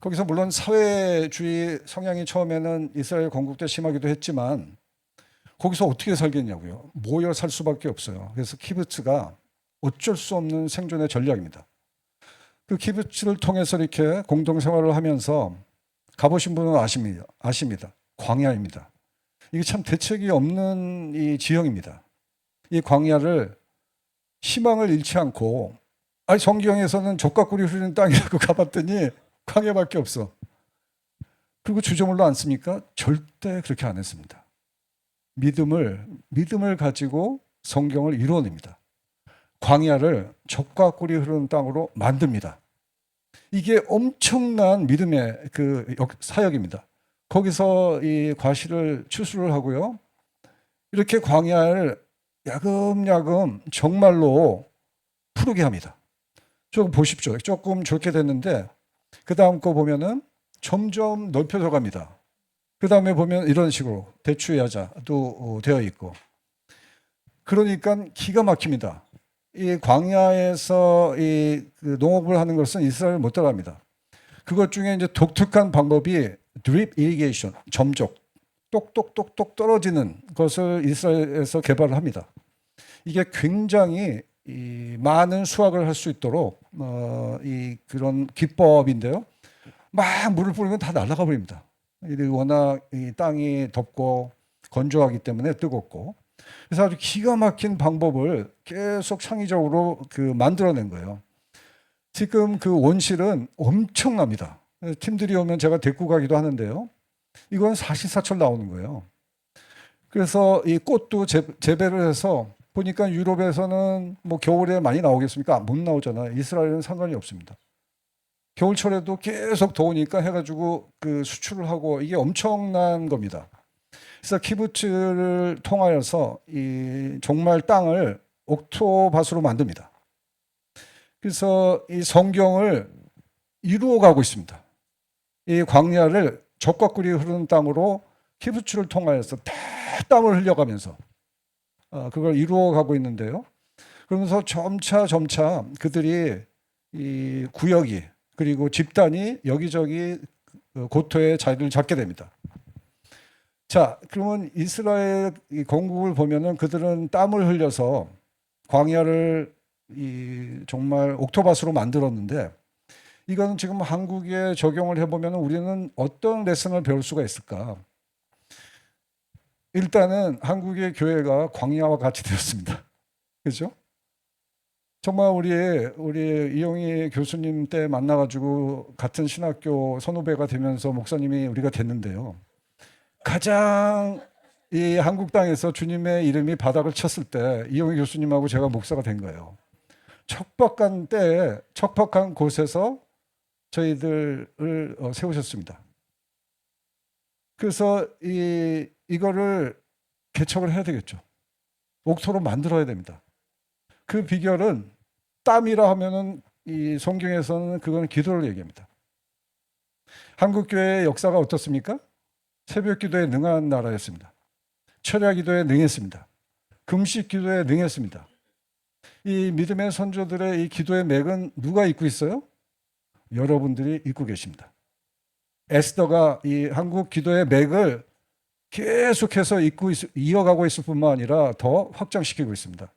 거기서 물론 사회주의 성향이 처음에는 이스라엘 건국 때 심하기도 했지만 거기서 어떻게 살겠냐고요. 모여 살 수밖에 없어요. 그래서 키부츠가 어쩔 수 없는 생존의 전략입니다. 그 키부츠를 통해서 이렇게 공동생활을 하면서 가보신 분은 아십니다. 광야입니다. 이게 참 대책이 없는 이 지형입니다. 이 광야를 희망을 잃지 않고, 아니 성경에서는 젖과 꿀이 흐르는 땅이라고 가봤더니 광야밖에 없어. 그리고 주저물로 않습니까? 절대 그렇게 안 했습니다. 믿음을 가지고 성경을 이루어냅니다. 광야를 젖과 꿀이 흐르는 땅으로 만듭니다. 이게 엄청난 믿음의 그 사역입니다. 거기서 이 과실을 추수를 하고요. 이렇게 광야를 야금야금 정말로 푸르게 합니다. 조금 보십시오. 조금 좋게 됐는데 그 다음 거 보면은 점점 넓혀져 갑니다. 그 다음에 보면 이런 식으로 대추의 야자도 되어 있고, 그러니까 기가 막힙니다. 이 광야에서 그 농업을 하는 것은 이스라엘 못 따라갑니다. 그것 중에 이제 독특한 방법이 드립 이리게이션, 점적, 똑똑똑똑 떨어지는 것을 이스라엘에서 개발을 합니다. 이게 굉장히 많은 수확을 할 수 있도록 그런 기법인데요. 막 물을 뿌리면 다 날아가 버립니다. 워낙 이 땅이 덥고 건조하기 때문에 뜨겁고, 그래서 아주 기가 막힌 방법을 계속 창의적으로 만들어낸 거예요. 지금 그 원실은 엄청납니다. 팀들이 오면 제가 데리고 가기도 하는데요. 이건 사시사철 나오는 거예요. 그래서 이 꽃도 재배를 해서 보니까 유럽에서는 뭐 겨울에 많이 나오겠습니까? 못 나오잖아요. 이스라엘은 상관이 없습니다. 겨울철에도 계속 더우니까 해가지고 그 수출을 하고, 이게 엄청난 겁니다. 그래서 키부츠를 통하여서 이 정말 땅을 옥토밭으로 만듭니다. 그래서 이 성경을 이루어가고 있습니다. 이 광야를 젖과 꿀이 흐르는 땅으로 키부츠를 통하여서 다 땀을 흘려가면서 그걸 이루어가고 있는데요. 그러면서 점차 그들이 이 구역이, 그리고 집단이 여기저기 고토에 자리를 잡게 됩니다. 자, 그러면 이스라엘 건국을 보면은 그들은 땀을 흘려서 광야를 정말 옥토밭으로 만들었는데, 이거는 지금 한국에 적용을 해보면 우리는 어떤 레슨을 배울 수가 있을까? 일단은 한국의 교회가 광야와 같이 되었습니다. 그렇죠? 정말 우리 이용희 교수님 때 만나가지고 같은 신학교 선후배가 되면서 목사님이 우리가 됐는데요. 가장 이 한국 땅에서 주님의 이름이 바닥을 쳤을 때 이용희 교수님하고 제가 목사가 된 거예요. 척박한 때에 척박한 곳에서 저희들을 세우셨습니다. 그래서 이거를 개척을 해야 되겠죠. 옥토로 만들어야 됩니다. 그 비결은 땀이라 하면은 이 성경에서는 그건 기도를 얘기합니다. 한국 교회의 역사가 어떻습니까? 새벽 기도에 능한 나라였습니다. 철야 기도에 능했습니다. 금식 기도에 능했습니다. 이 믿음의 선조들의 이 기도의 맥은 누가 잇고 있어요? 여러분들이 잇고 계십니다. 에스더가 이 한국 기도의 맥을 계속해서 이어가고 있을 뿐만 아니라 더 확장시키고 있습니다.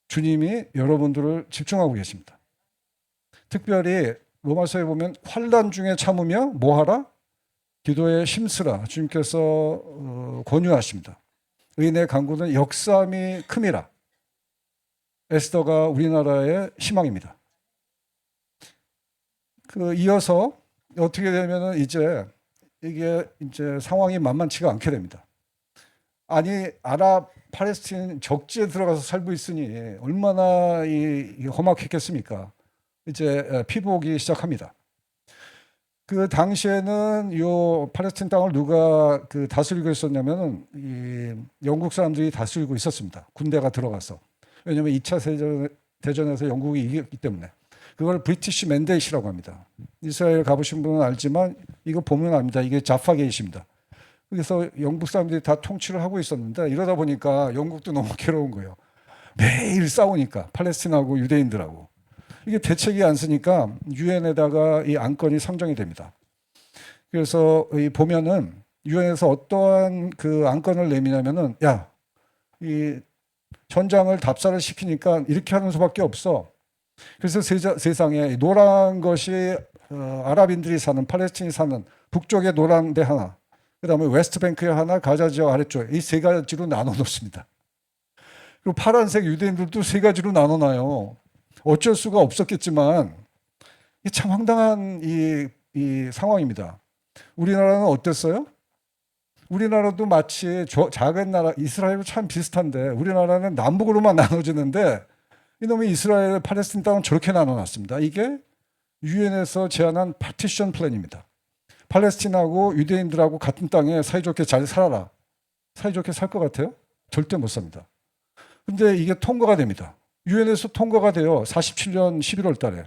주님이 여러분들을 집중하고 계십니다. 특별히 로마서에 보면 환난 중에 참으며 뭐하라? 기도에 힘쓰라. 주님께서 권유하십니다. 의인의 간구는 역사함이 큼이라. 에스더가 우리나라의 희망입니다. 이어서 어떻게 되면은 이게 상황이 만만치가 않게 됩니다. 아니 아랍 팔레스틴 적지에 들어가서 살고 있으니 얼마나 험악했겠습니까? 이제 피보기 시작합니다. 그 당시에는 요 팔레스틴 땅을 누가 다스리고 있었냐면은 이 영국 사람들이 다스리고 있었습니다. 군대가 들어가서. 왜냐하면 2차 대전에서 영국이 이겼기 때문에. 그걸 브리티시 맨데이시라고 합니다. 이스라엘 가보신 분은 알지만 이거 보면 압니다. 이게 자파 게이트입니다. 그래서 영국 사람들이 다 통치를 하고 있었는데 이러다 보니까 영국도 너무 괴로운 거예요. 매일 싸우니까 팔레스틴하고 유대인들하고. 이게 대책이 안 쓰니까 유엔에다가 이 안건이 상정이 됩니다. 그래서 보면은 유엔에서 어떠한 그 안건을 내미냐면은 이 전장을 답사를 시키니까 이렇게 하는 수밖에 없어. 그래서 세상에 노란 것이 아랍인들이 사는 팔레스틴이 사는 북쪽에 노란 데 하나, 그다음에 웨스트뱅크에 하나, 가자 지역 아래쪽에 이 세 가지로 나눠 놓습니다. 그리고 파란색 유대인들도 세 가지로 나눠 놔요. 어쩔 수가 없었겠지만 참 황당한 이 상황입니다. 우리나라는 어땠어요? 우리나라도 마치 작은 나라 이스라엘과 참 비슷한데 우리나라는 남북으로만 나눠지는데 이놈의 이스라엘 팔레스틴 땅은 저렇게 나눠놨습니다. 이게 유엔에서 제안한 파티션 플랜입니다. 팔레스틴하고 유대인들하고 같은 땅에 사이좋게 잘 살아라. 사이좋게 살 것 같아요? 절대 못 삽니다. 근데 이게 통과가 됩니다. 유엔에서 통과가 돼요. 47년 11월 달에.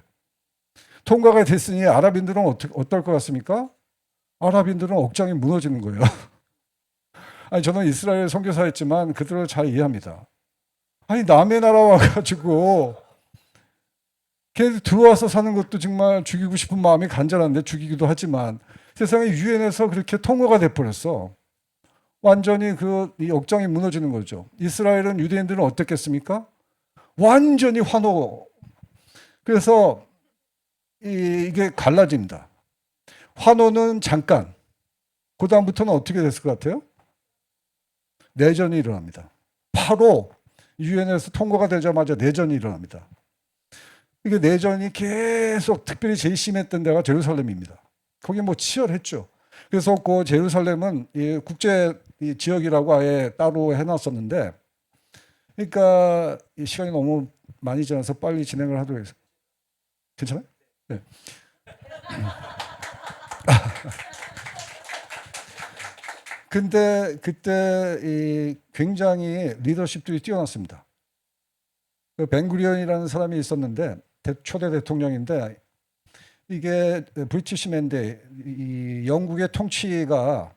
통과가 됐으니 아랍인들은 어떨 것 같습니까? 아랍인들은 억장이 무너지는 거예요. 아니 저는 이스라엘 선교사였지만 그들을 잘 이해합니다. 아니 남의 나라 와가지고 걔들 들어와서 사는 것도 정말 죽이고 싶은 마음이 간절한데 죽이기도 하지만 세상에 유엔에서 그렇게 통과가 돼버렸어. 완전히 이 억장이 무너지는 거죠. 이스라엘은 유대인들은 어땠겠습니까? 완전히 환호. 그래서 이게 갈라집니다. 환호는 잠깐. 그 다음부터는 어떻게 됐을 것 같아요? 내전이 일어납니다. 바로 유엔에서 통과가 되자마자 내전이 일어납니다. 이게 내전이 계속 특별히 제일 심했던 데가 제루살렘입니다. 거기 뭐 치열했죠. 그래서 그 제루살렘은 국제 지역이라고 아예 따로 해놨었는데, 그러니까 시간이 너무 많이 지나서 빨리 진행을 하도록 하겠습니다. 괜찮아요? 네. 근데 그때 굉장히 리더십들이 뛰어났습니다. 벤구리온이라는 사람이 있었는데 초대 대통령인데 이게 브리티시 맨데이 이 영국의 통치가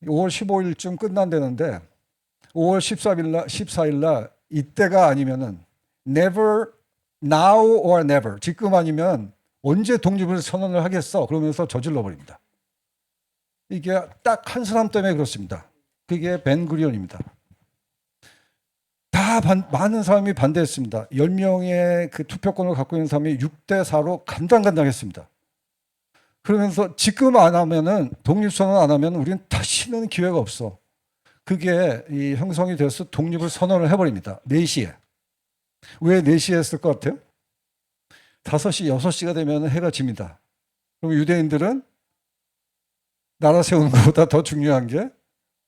5월 15일쯤 끝난다는데 5월 14일 날 이때가 아니면은 never now or never 지금 아니면 언제 독립을 선언을 하겠어 그러면서 저질러 버립니다. 이게 딱 한 사람 때문에 그렇습니다. 그게 벤구리온입니다. 다 많은 사람이 반대했습니다. 10명의 그 투표권을 갖고 있는 사람이 6대 4로 간당간당했습니다. 그러면서 지금 안 하면은 독립선언 안 하면 우리는 다시는 기회가 없어. 그게 형성이 돼서 독립을 선언을 해버립니다. 4시에. 왜 4시에 했을 것 같아요? 5시, 6시가 되면 해가 집니다. 그럼 유대인들은 나라 세우는 것보다 더 중요한 게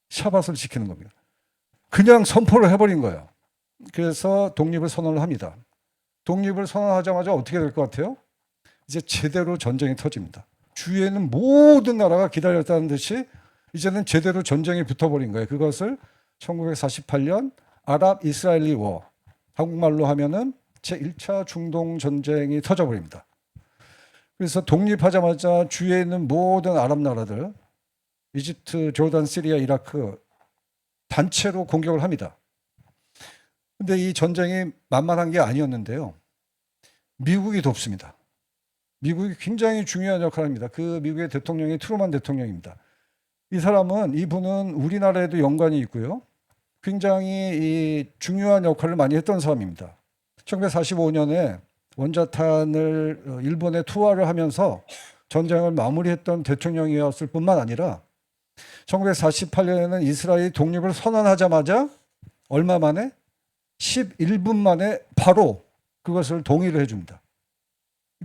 샤밧을 지키는 겁니다. 그냥 선포를 해버린 거예요. 그래서 독립을 선언을 합니다. 독립을 선언하자마자 어떻게 될 것 같아요? 이제 제대로 전쟁이 터집니다. 주위에는 모든 나라가 기다렸다는 듯이 이제는 제대로 전쟁이 붙어버린 거예요. 그것을 1948년 아랍 이스라엘리 워, 한국말로 하면은 제1차 중동 전쟁이 터져버립니다. 그래서 독립하자마자 주위에 있는 모든 아랍 나라들, 이집트, 조르단, 시리아, 이라크 단체로 공격을 합니다. 근데 이 전쟁이 만만한 게 아니었는데요. 미국이 돕습니다. 미국이 굉장히 중요한 역할을 합니다. 그 미국의 대통령이 트루먼 대통령입니다. 이분은 우리나라에도 연관이 있고요. 굉장히 이 중요한 역할을 많이 했던 사람입니다. 1945년에 원자탄을 일본에 투하를 하면서 전쟁을 마무리했던 대통령이었을 뿐만 아니라 1948년에는 이스라엘이 독립을 선언하자마자 얼마 만에 11분 만에 바로 그것을 동의를 해줍니다.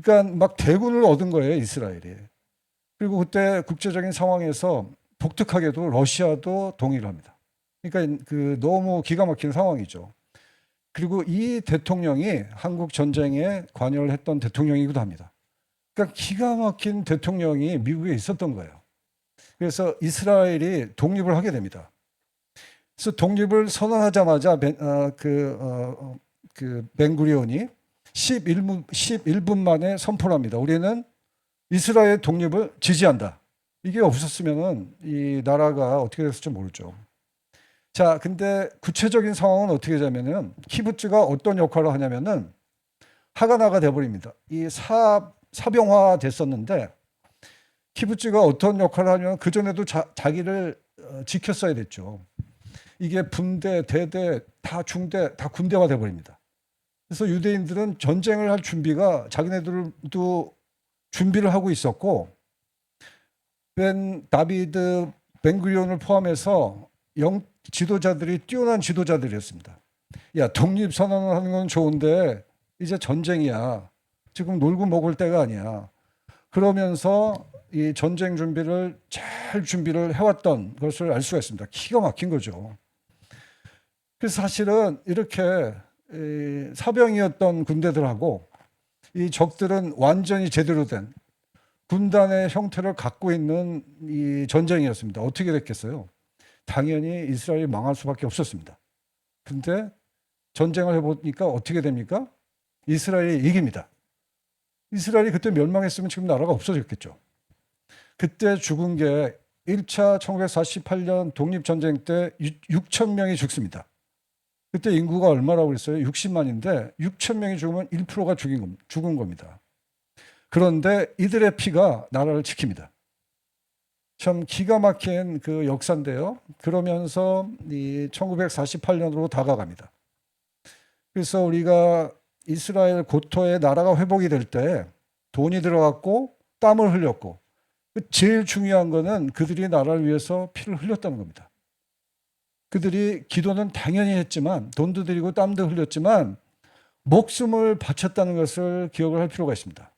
그러니까 막 대군을 얻은 거예요, 이스라엘이. 그리고 그때 국제적인 상황에서 독특하게도 러시아도 동의를 합니다. 그러니까 그 너무 기가 막힌 상황이죠. 그리고 이 대통령이 한국 전쟁에 관여를 했던 대통령이기도 합니다. 그러니까 기가 막힌 대통령이 미국에 있었던 거예요. 그래서 이스라엘이 독립을 하게 됩니다. 그래서 독립을 선언하자마자 벤구리온이 11분 만에 선포를 합니다. 우리는 이스라엘 독립을 지지한다. 이게 없었으면 이 나라가 어떻게 됐을지 모르죠. 자, 근데 구체적인 상황은 어떻게 되냐면은 키부츠가 어떤 역할을 하냐면은 하가나가 돼버립니다. 이 사병화 됐었는데 키부츠가 어떤 역할을 하냐면 그전에도 자기를 지켰어야 됐죠. 이게 분대, 대대, 다 중대, 다 군대화 돼버립니다. 그래서 유대인들은 전쟁을 할 준비가 자기네들도 준비를 하고 있었고 다비드 벤구리온을 포함해서 지도자들이 뛰어난 지도자들이었습니다. 야, 독립선언을 하는 건 좋은데 이제 전쟁이야. 지금 놀고 먹을 때가 아니야. 그러면서 이 전쟁 준비를 잘 준비를 해왔던 것을 알 수가 있습니다. 기가 막힌 거죠. 그래서 사실은 이렇게 사병이었던 군대들하고 이 적들은 완전히 제대로 된 군단의 형태를 갖고 있는 이 전쟁이었습니다. 어떻게 됐겠어요? 당연히 이스라엘이 망할 수밖에 없었습니다. 근데 전쟁을 해보니까 어떻게 됩니까? 이스라엘이 이깁니다. 이스라엘이 그때 멸망했으면 지금 나라가 없어졌겠죠. 그때 죽은 게 1차 1948년 독립전쟁 때 6천 명이 죽습니다. 그때 인구가 얼마라고 그랬어요? 60만인데 6천 명이 죽으면 1%가 죽은 겁니다. 그런데 이들의 피가 나라를 지킵니다. 참 기가 막힌 그 역사인데요. 그러면서 이 1948년으로 다가갑니다. 그래서 우리가 이스라엘 고토의 나라가 회복이 될 때 돈이 들어갔고 땀을 흘렸고 제일 중요한 거는 그들이 나라를 위해서 피를 흘렸다는 겁니다. 그들이 기도는 당연히 했지만 돈도 들이고 땀도 흘렸지만 목숨을 바쳤다는 것을 기억을 할 필요가 있습니다.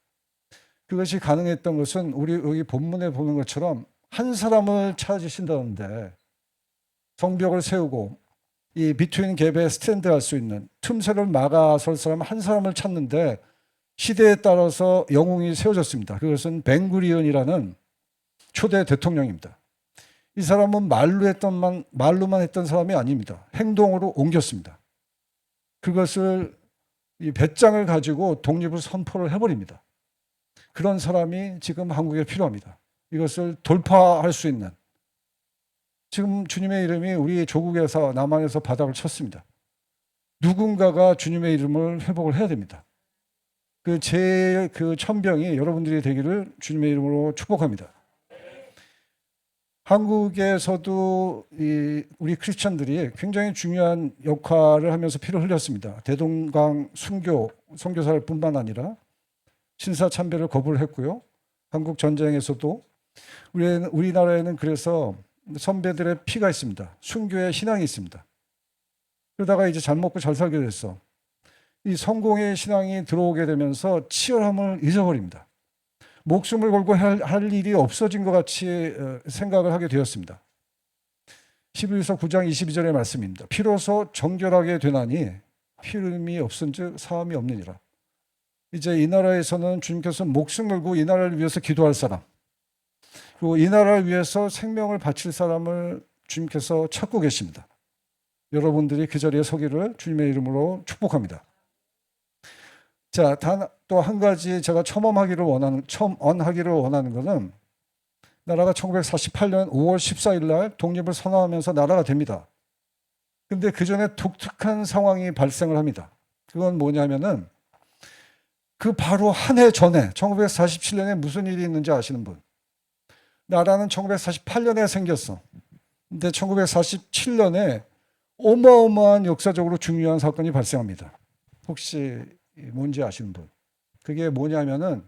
그것이 가능했던 것은 우리 여기 본문에 보는 것처럼 한 사람을 찾으신다는데 성벽을 세우고 이 비트윈 갭에 스탠드할 수 있는 틈새를 막아설 사람 한 사람을 찾는데 시대에 따라서 영웅이 세워졌습니다. 그것은 벤구리온이라는 초대 대통령입니다. 이 사람은 말로만 했던 사람이 아닙니다. 행동으로 옮겼습니다. 그것을 이 배짱을 가지고 독립을 선포를 해버립니다. 그런 사람이 지금 한국에 필요합니다. 이것을 돌파할 수 있는. 지금 주님의 이름이 우리 조국에서 남한에서 바닥을 쳤습니다. 누군가가 주님의 이름을 회복을 해야 됩니다. 그 천병이 여러분들이 되기를 주님의 이름으로 축복합니다. 한국에서도 우리 크리스천들이 굉장히 중요한 역할을 하면서 피를 흘렸습니다. 대동강 선교사를 뿐만 아니라 신사참배를 거부를 했고요. 한국 전쟁에서도 우리나라에는 그래서 선배들의 피가 있습니다. 순교의 신앙이 있습니다. 그러다가 이제 잘 먹고 잘 살게 됐어. 이 성공의 신앙이 들어오게 되면서 치열함을 잊어버립니다. 목숨을 걸고 할 일이 없어진 것 같이 생각을 하게 되었습니다. 11서 9장 22절의 말씀입니다. 피로소 정결하게 되나니 피 흘림이 없은즉 사함이 없느니라. 이제 이 나라에서는 주님께서 목숨 걸고 이 나라를 위해서 기도할 사람, 그리고 이 나라를 위해서 생명을 바칠 사람을 주님께서 찾고 계십니다. 여러분들이 그 자리에 서기를 주님의 이름으로 축복합니다. 자, 또 한 가지 제가 첨언하기를 원하는 것은 나라가 1948년 5월 14일 날 독립을 선언하면서 나라가 됩니다. 근데 그 전에 독특한 상황이 발생을 합니다. 그건 뭐냐면은 그 바로 한 해 전에 1947년에 무슨 일이 있는지 아시는 분? 나라는 1948년에 생겼어. 근데 1947년에 어마어마한 역사적으로 중요한 사건이 발생합니다. 혹시 뭔지 아시는 분? 그게 뭐냐면은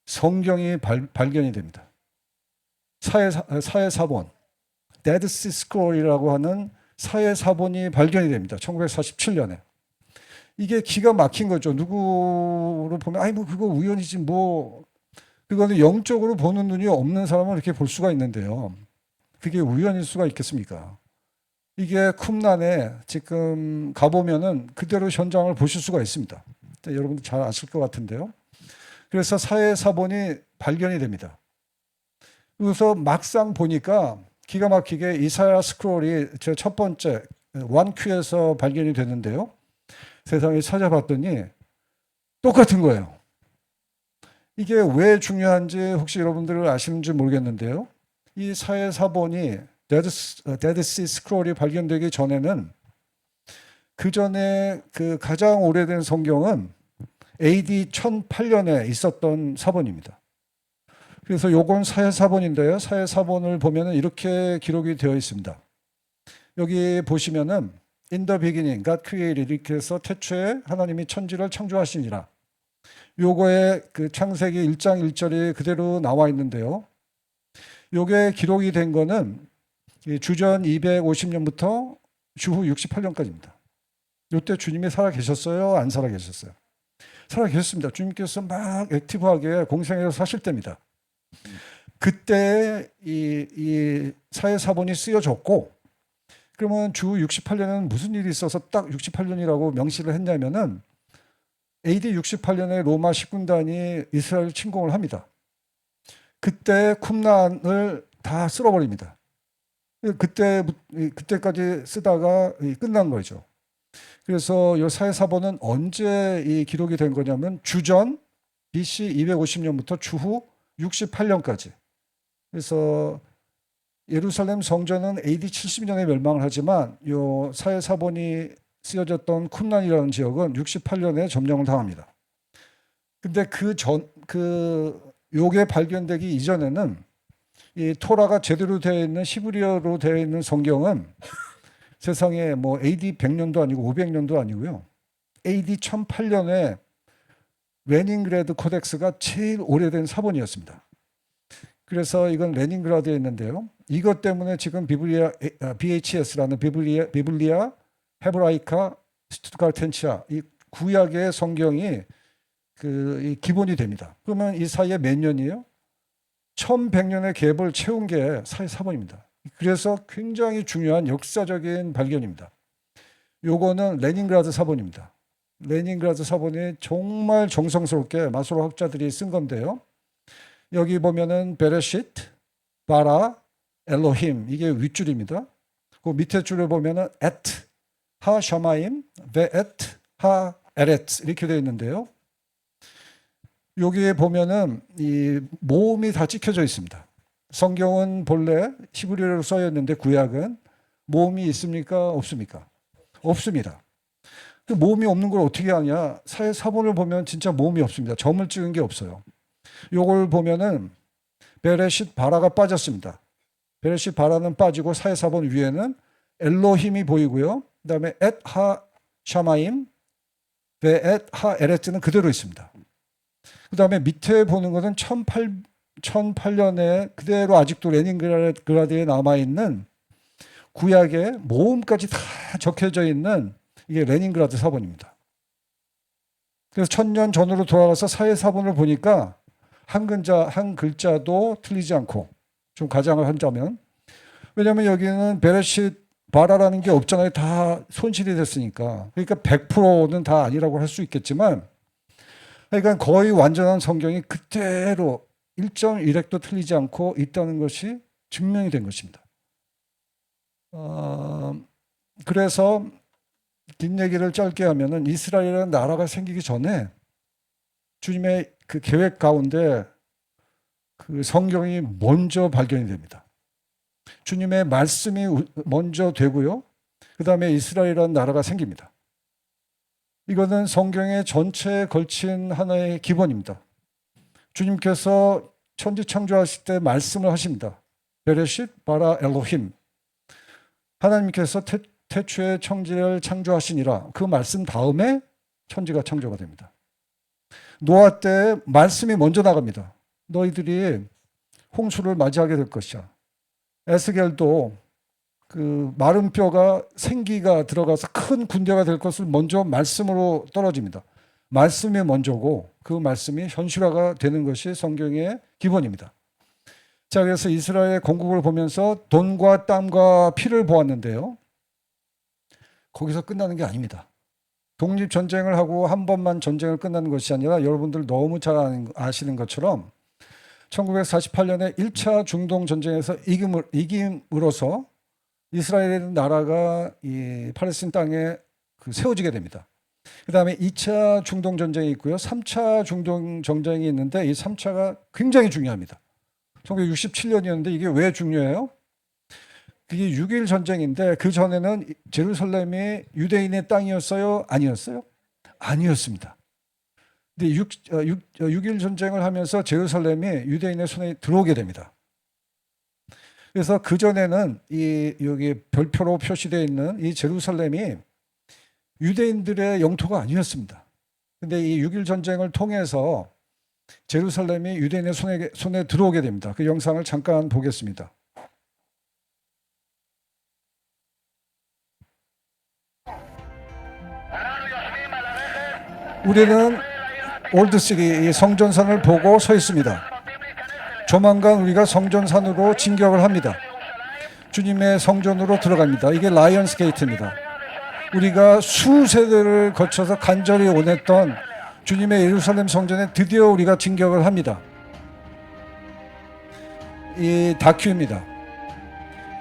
성경이 발견이 됩니다. 사회사본, 데드시 스크롤이라고 하는 사회사본이 발견이 됩니다. 1947년에. 이게 기가 막힌 거죠. 누구로 보면 아이 뭐 그거 우연이지 뭐 그거는 영적으로 보는 눈이 없는 사람은 이렇게 볼 수가 있는데요. 그게 우연일 수가 있겠습니까? 이게 쿰란에 지금 가보면은 그대로 현장을 보실 수가 있습니다. 여러분들 잘 아실 것 같은데요. 그래서 사회사본이 발견이 됩니다. 그래서 막상 보니까 기가 막히게 이사야 스크롤이 제 첫 번째 원큐에서 발견이 됐는데요. 세상에 찾아봤더니 똑같은 거예요. 이게 왜 중요한지 혹시 여러분들 아시는지 모르겠는데요. 이 사회사본이 데드시 스크롤이 발견되기 전에는 그 전에 그 가장 오래된 성경은 AD 1008년에 있었던 사본입니다. 그래서 요건 사회사본인데요. 사회사본을 보면은 이렇게 기록이 되어 있습니다. 여기 보시면은 In the beginning, God created 이렇게 해서 태초에 하나님이 천지를 창조하시니라. 요거에 그 창세기 1장 1절이 그대로 나와 있는데요. 요게 기록이 된 거는 주전 250년부터 주후 68년까지입니다. 요때 주님이 살아 계셨어요? 안 살아 계셨어요? 살아 계셨습니다. 주님께서 막 액티브하게 공생애를 사실 때입니다. 그때 이 사회사본이 쓰여졌고, 그러면 주후 68년에는 무슨 일이 있어서 딱 68년이라고 명시를 했냐면은 AD 68년에 로마 식군단이 이스라엘 침공을 합니다. 그때 쿰란을 다 쓸어버립니다. 그때까지 쓰다가 끝난 거죠. 그래서 이 사회사본은 언제 이 기록이 된 거냐면 주전 BC 250년부터 주후 68년까지. 그래서 예루살렘 성전은 AD 70년에 멸망을 하지만 이 사회사본이 쓰여졌던 쿰란이라는 지역은 68년에 점령을 당합니다. 근데 요게 발견되기 이전에는 이 토라가 제대로 되어 있는 히브리어로 되어 있는 성경은 세상에 뭐 AD 100년도 아니고 500년도 아니고요. AD 1008년에 레닌그라드 코덱스가 제일 오래된 사본이었습니다. 그래서 이건 레닌그라드에 있는데요. 이것 때문에 지금 BHS라는 비블리아 헤브라이카 스투트가르텐치아 이 구약의 성경이 이 기본이 됩니다. 그러면 이 사이에 몇 년이에요? 1100년의 갭을 채운 게 사본입니다. 그래서 굉장히 중요한 역사적인 발견입니다. 요거는 레닌그라드 사본입니다. 레닌그라드 사본이 정말 정성스럽게 마소로 학자들이 쓴 건데요. 여기 보면은 베레시트, 바라, 엘로힘 이게 윗줄입니다. 그 밑에 줄을 보면은 에트, 하 샤마임, 베에트, 하 에렛 이렇게 되어 있는데요. 여기에 보면은 이 모음이 다 찍혀져 있습니다. 성경은 본래 히브리어로 써였는데 구약은 모음이 있습니까? 없습니까? 없습니다. 그 모음이 없는 걸 어떻게 하냐? 사본을 보면 진짜 모음이 없습니다. 점을 찍은 게 없어요. 요걸 보면은 베레쉿 바라가 빠졌습니다. 베레쉿 바라는 빠지고 사본 위에는 엘로힘이 보이고요. 그다음에 엣 하 샤마임, 베엣 하 에레츠는 그대로 있습니다. 그다음에 밑에 보는 것은 1008년에 그대로 아직도 레닌그라드에 남아있는 구약의 모음까지 다 적혀져 있는 이게 레닌그라드 사본입니다. 그래서 1000년 전으로 돌아가서 사본을 보니까 한 글자도 틀리지 않고 좀 가장을 한다면 왜냐하면 여기는 베레쉿 바라라는 게 없잖아요. 다 손실이 됐으니까. 그러니까 100%는 다 아니라고 할 수 있겠지만 그러니까 거의 완전한 성경이 그대로 1.1획도 틀리지 않고 있다는 것이 증명이 된 것입니다. 그래서 긴 얘기를 짧게 하면은 이스라엘이라는 나라가 생기기 전에 주님의 그 계획 가운데 그 성경이 먼저 발견이 됩니다. 주님의 말씀이 먼저 되고요. 그 다음에 이스라엘이라는 나라가 생깁니다. 이거는 성경의 전체에 걸친 하나의 기본입니다. 주님께서 천지 창조하실 때 말씀을 하십니다. 베레쉿 바라 엘로힘. 하나님께서 태초에 천지를 창조하시니라. 그 말씀 다음에 천지가 창조가 됩니다. 노아 때 말씀이 먼저 나갑니다. 너희들이 홍수를 맞이하게 될 것이야. 에스겔도 그 마른 뼈가 생기가 들어가서 큰 군대가 될 것을 먼저 말씀으로 떨어집니다. 말씀이 먼저고 그 말씀이 현실화가 되는 것이 성경의 기본입니다. 자, 그래서 이스라엘의 건국을 보면서 돈과 땀과 피를 보았는데요. 거기서 끝나는 게 아닙니다. 독립전쟁을 하고 한 번만 전쟁을 끝나는 것이 아니라 여러분들 너무 잘 아시는 것처럼 1948년에 1차 중동전쟁에서 이김으로써 이스라엘 나라가 이 팔레스틴 땅에 세워지게 됩니다. 그 다음에 2차 중동전쟁이 있고요. 3차 중동전쟁이 있는데 이 3차가 굉장히 중요합니다. 1967년이었는데 이게 왜 중요해요? 그게 6.1 전쟁인데 그 전에는 제루살렘이 유대인의 땅이었어요? 아니었어요? 아니었습니다. 근데 6.1 전쟁을 하면서 제루살렘이 유대인의 손에 들어오게 됩니다. 그래서 그전에는 여기 별표로 표시되어 있는 이 제루살렘이 유대인들의 영토가 아니었습니다. 근데 이 6.1 전쟁을 통해서 제루살렘이 유대인의 손에 들어오게 됩니다. 그 영상을 잠깐 보겠습니다. 우리는 올드시리 성전산을 보고 서 있습니다. 조만간 우리가 성전산으로 진격을 합니다. 주님의 성전으로 들어갑니다. 이게 라이언스 게이트입니다. 우리가 수세대를 거쳐서 간절히 원했던 주님의 예루살렘 성전에 드디어 우리가 진격을 합니다. 이 다큐입니다.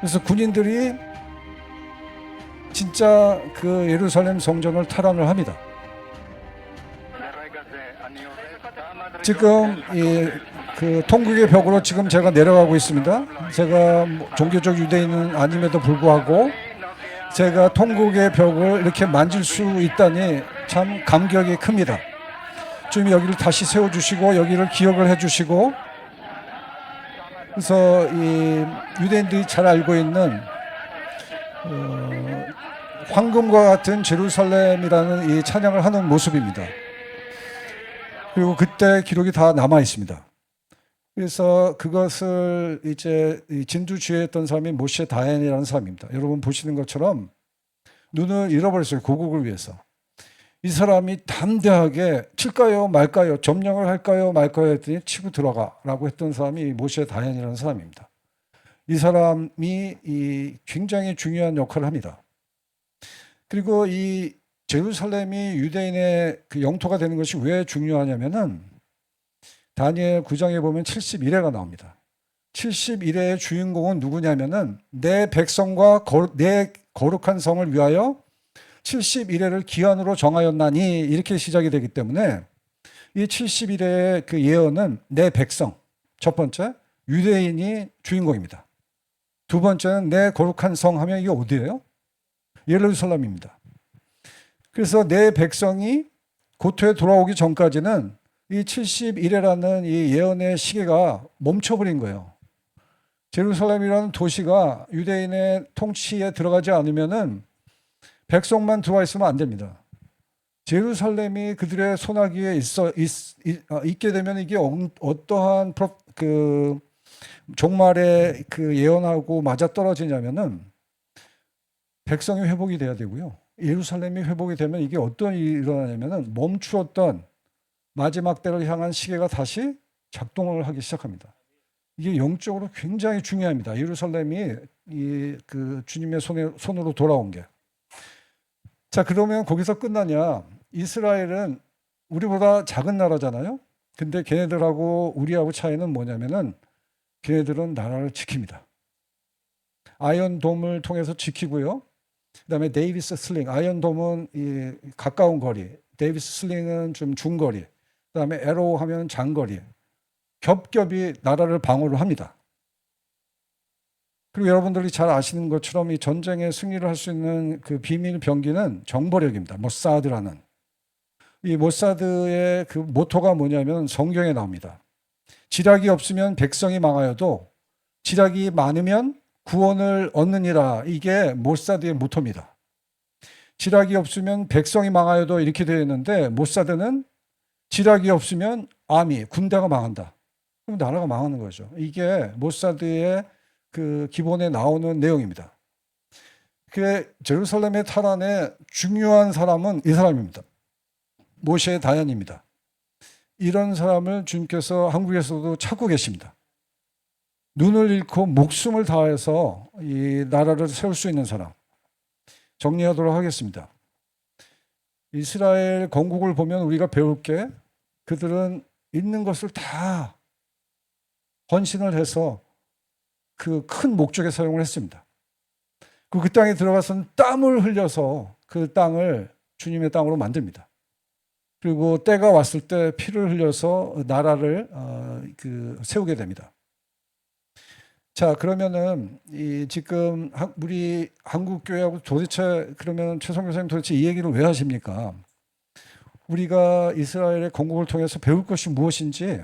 그래서 군인들이 진짜 그 예루살렘 성전을 탈환을 합니다. 지금 그 통곡의 벽으로 지금 제가 내려가고 있습니다. 제가 종교적 유대인은 아님에도 불구하고 제가 통곡의 벽을 이렇게 만질 수 있다니 참 감격이 큽니다. 주님이 여기를 다시 세워주시고 여기를 기억을 해주시고, 그래서 이 유대인들이 잘 알고 있는 황금과 같은 제루살렘이라는 이 찬양을 하는 모습입니다. 그리고 그때 기록이 다 남아 있습니다. 그래서 그것을 이제 진두지휘했던 사람이 모세 다얀이라는 사람입니다. 여러분 보시는 것처럼 눈을 잃어버렸어요. 고국을 위해서. 이 사람이 담대하게 칠까요 말까요, 점령을 할까요 말까요 했더니 치고 들어가라고 했던 사람이 모세 다얀이라는 사람입니다. 이 사람이 굉장히 중요한 역할을 합니다. 그리고 이 제루살렘이 유대인의 그 영토가 되는 것이 왜 중요하냐면은 다니엘 9장에 보면 71회가 나옵니다. 71회의 주인공은 누구냐면은 내 백성과 내 거룩한 성을 위하여 71회를 기한으로 정하였나니, 이렇게 시작이 되기 때문에 이 71회의 그 예언은 내 백성, 첫 번째 유대인이 주인공입니다. 두 번째는 내 거룩한 성 하면 이게 어디예요? 예루살렘입니다. 그래서 내 백성이 고토에 돌아오기 전까지는 이 71회라는 이 예언의 시계가 멈춰버린 거예요. 제루살렘이라는 도시가 유대인의 통치에 들어가지 않으면은 백성만 들어와 있으면 안 됩니다. 제루살렘이 그들의 손아귀에 있게 되면 이게 어떠한 그 종말의 그 예언하고 맞아 떨어지냐면은 백성이 회복이 돼야 되고요. 예루살렘이 회복이 되면 이게 어떤 일이 일어나냐면은 멈추었던 마지막 때를 향한 시계가 다시 작동을 하기 시작합니다. 이게 영적으로 굉장히 중요합니다. 예루살렘이 그 주님의 손으로 돌아온 게. 자, 그러면 거기서 끝나냐? 이스라엘은 우리보다 작은 나라잖아요. 근데 걔네들하고 우리하고 차이는 뭐냐면은 걔네들은 나라를 지킵니다. 아이언돔을 통해서 지키고요. 그다음에 데이비스 슬링, 아이언돔은 이 가까운 거리, 데이비스 슬링은 좀 중거리, 그다음에 에로우 하면 장거리, 겹겹이 나라를 방어를 합니다. 그리고 여러분들이 잘 아시는 것처럼 이 전쟁에 승리를 할 수 있는 그 비밀 병기는 정보력입니다. 모사드라는. 이 모사드의 그 모토가 뭐냐면 성경에 나옵니다. 지략이 없으면 백성이 망하여도 지략이 많으면 구원을 얻느니라. 이게 모사드의 모토입니다. 지략이 없으면 백성이 망하여도 이렇게 되어 있는데 모사드는 지략이 없으면 아미, 군대가 망한다. 그럼 나라가 망하는 거죠. 이게 모사드의 그 기본에 나오는 내용입니다. 그 제루살렘의 탈환에 중요한 사람은 이 사람입니다. 모세 다연입니다. 이런 사람을 주님께서 한국에서도 찾고 계십니다. 눈을 잃고 목숨을 다해서 이 나라를 세울 수 있는 사람. 정리하도록 하겠습니다. 이스라엘 건국을 보면 우리가 배울 게 그들은 있는 것을 다 헌신을 해서 그 큰 목적에 사용을 했습니다. 그 땅에 들어가서는 땀을 흘려서 그 땅을 주님의 땅으로 만듭니다. 그리고 때가 왔을 때 피를 흘려서 나라를 세우게 됩니다. 자, 그러면은 지금 우리 한국 교회하고 도대체 그러면 최성 교사님 도대체 이 얘기를 왜 하십니까? 우리가 이스라엘의 건국을 통해서 배울 것이 무엇인지